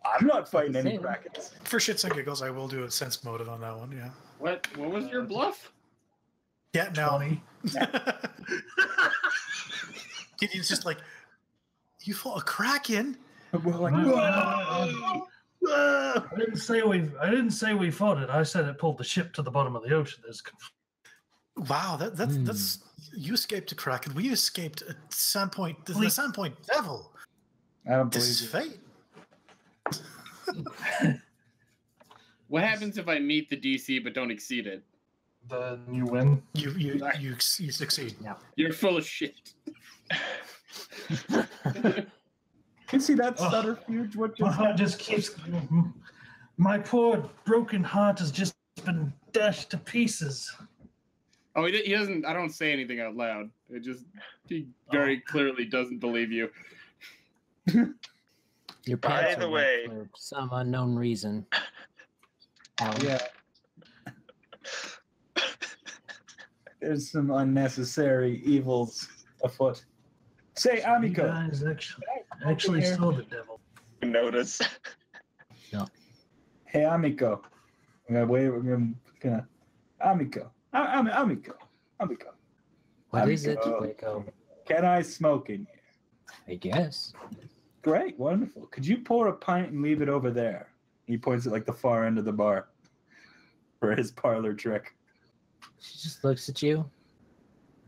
I'm not fighting any krakens. For shits and giggles, I will do a sense motive on that one, yeah. What was your bluff? Yeah, no. Gideon's just like, you fought a kraken? We're like, I didn't say we fought it. I said it pulled the ship to the bottom of the ocean. Wow, that's you escaped a kraken. We escaped a Sandpoint. The Sandpoint devil. I don't This believe is you. fate. What happens if I meet the DC but don't exceed it? Then you win. You succeed. Yeah. You're full of shit. You see that subterfuge? What My heart just keeps. My poor broken heart has just been dashed to pieces. Oh, he doesn't. I don't say anything out loud. He very clearly doesn't believe you. Your By pants the are way- wet for some unknown reason. Alan. Yeah. There's some unnecessary evils afoot. Say, You Amico. guys actually saw the devil. Notice. Hey, Amico. We're gonna Amico. Amico. What is it, Amico. Wayko? Can I smoke in here? I guess. Great, wonderful. Could you pour a pint and leave it over there? He points at like the far end of the bar for his parlor trick. She just looks at you.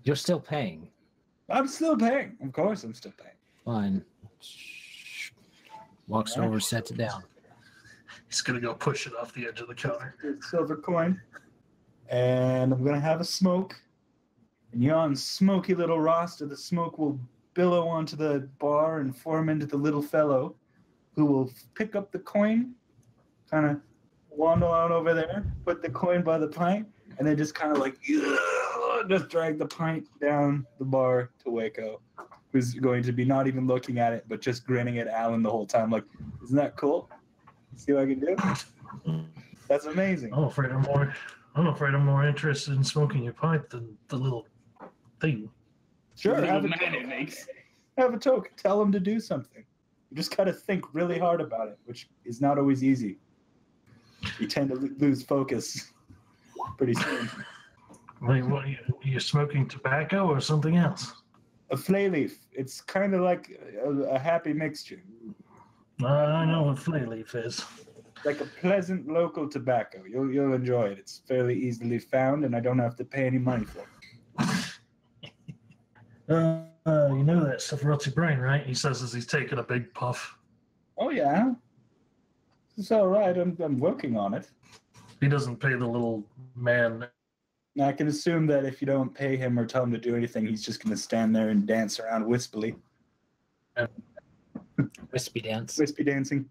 You're still paying. I'm still paying. Of course I'm still paying. Fine. Walks over, sets it down. He's gonna go push it off the edge of the counter. Silver coin. And I'm gonna have a smoke. And yon smoky little roster, the smoke will billow onto the bar and form into the little fellow who will pick up the coin, kind of waddle out over there, put the coin by the pint, and then just kind of like just drag the pint down the bar to Wayko, who's going to be not even looking at it, but just grinning at Alan the whole time, like, isn't that cool? See what I can do? That's amazing. I'm afraid I'm more interested in smoking your pipe than the little thing. Sure, Little have a man toke. it makes. Have a toke. Tell him to do something. You just gotta think really hard about it, which is not always easy. You tend to lose focus pretty soon. Wait, what? You're smoking tobacco or something else? A flay leaf. It's kind of like a happy mixture, I know what flay leaf is. like a pleasant local tobacco. You'll enjoy it. It's fairly easily found, and I don't have to pay any money for it. You know that stuff rots your brain, right? He says as he's taking a big puff. yeah. It's all right. I'm working on it. He doesn't pay the little man. Now, I can assume that if you don't pay him or tell him to do anything, he's just going to stand there and dance around wispily. Wispy dance. Wispy dancing.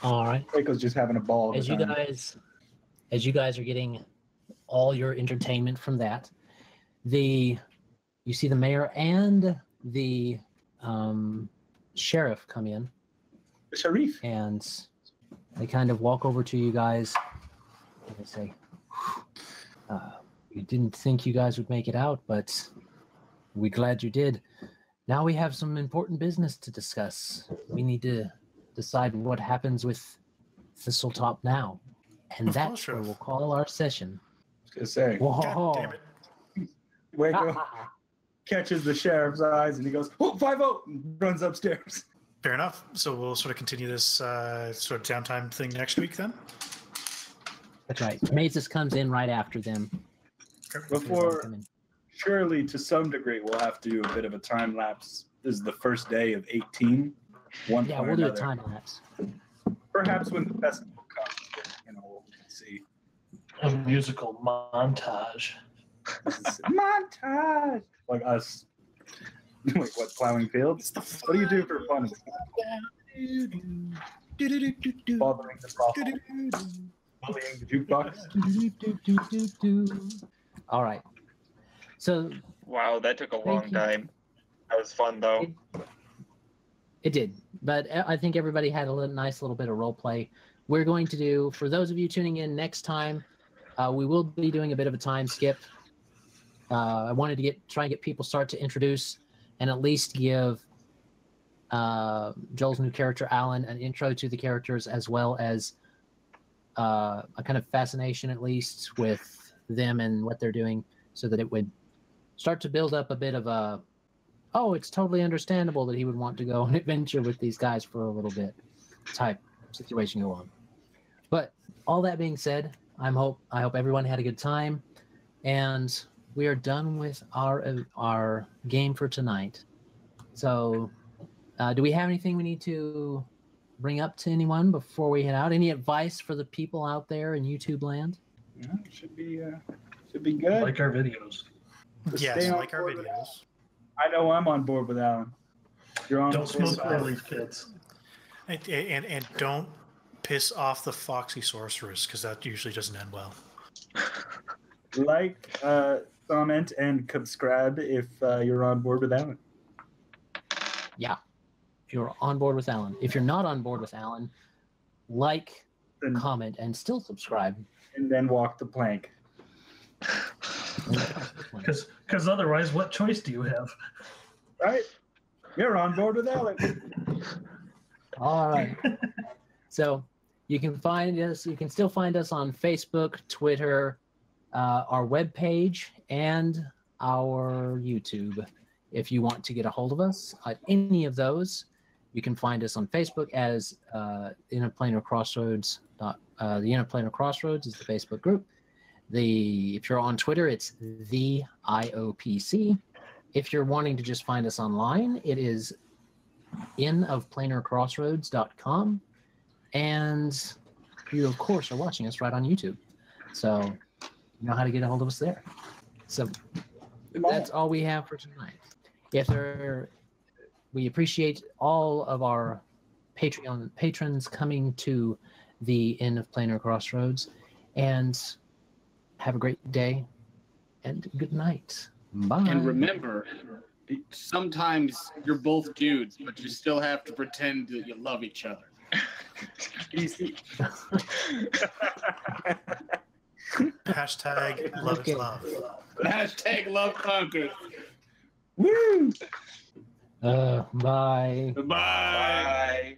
All right. Wayko's just having a ball. As you guys are getting all your entertainment from that, you see the mayor and the sheriff come in. The sheriff. And they kind of walk over to you guys and they say, we didn't think you guys would make it out, but we're glad you did. Now we have some important business to discuss. We need to decide what happens with Thistletop now. And that's where we'll call our session. I was going to say. Whoa. God damn it. Wayko catches the sheriff's eyes and he goes, oh, 5-0, and runs upstairs. Fair enough. So we'll sort of continue this sort of downtime thing next week then? That's right. Mazus comes in right after them. Before, surely to some degree, we'll have to do a bit of a time lapse. This is the first day of 18. Yeah, we'll do a time lapse. Perhaps when the festival comes, we'll see. A musical montage. Montage! Like us. Wait, what, plowing fields? What do you do for fun? Bothering the problem. Bullying the jukebox. All right. So. Wow, that took a long time. That was fun, though. It did. But I think everybody had a nice little bit of role play. We're going to do, for those of you tuning in next time, we will be doing a bit of a time skip. I wanted to try and get people start to introduce and at least give Joel's new character, Alan, an intro to the characters as well as a kind of fascination, at least, with them and what they're doing so that it would start to build up a bit of a, oh, it's totally understandable that he would want to go on adventure with these guys for a little bit type situation go on. But all that being said, I hope everyone had a good time, and we are done with our game for tonight. So, do we have anything we need to bring up to anyone before we head out? Any advice for the people out there in YouTube land? Yeah, should be good. Like our videos. Yes, like our videos. I know I'm on board with Alan. You're on. Don't smoke Marilis, kids. And don't piss off the foxy sorceress, because that usually doesn't end well. Like, comment, and subscribe if you're on board with Alan. Yeah, if you're on board with Alan. If you're not on board with Alan, like, comment, and still subscribe. And then walk the plank. Because otherwise, what choice do you have? Right? You're on board with Alan. All right. So you can find us. You can still find us on Facebook, Twitter, our webpage, and our YouTube. If you want to get a hold of us at any of those, you can find us on Facebook as Interplanar Crossroads. The Interplanar Crossroads is the Facebook group. If you're on Twitter, it's the IOPC. If you're wanting to just find us online, it is inofplanarcrossroads.com. And you, of course, are watching us right on YouTube. So you know how to get a hold of us there. So that's all we have for tonight. We appreciate all of our Patreon patrons coming to the Inn of Planar Crossroads. And have a great day and good night. Bye. And remember, sometimes you're both dudes, but you still have to pretend that you love each other. Hashtag love is love. Hashtag love conquers. Woo! Bye. Bye. Bye.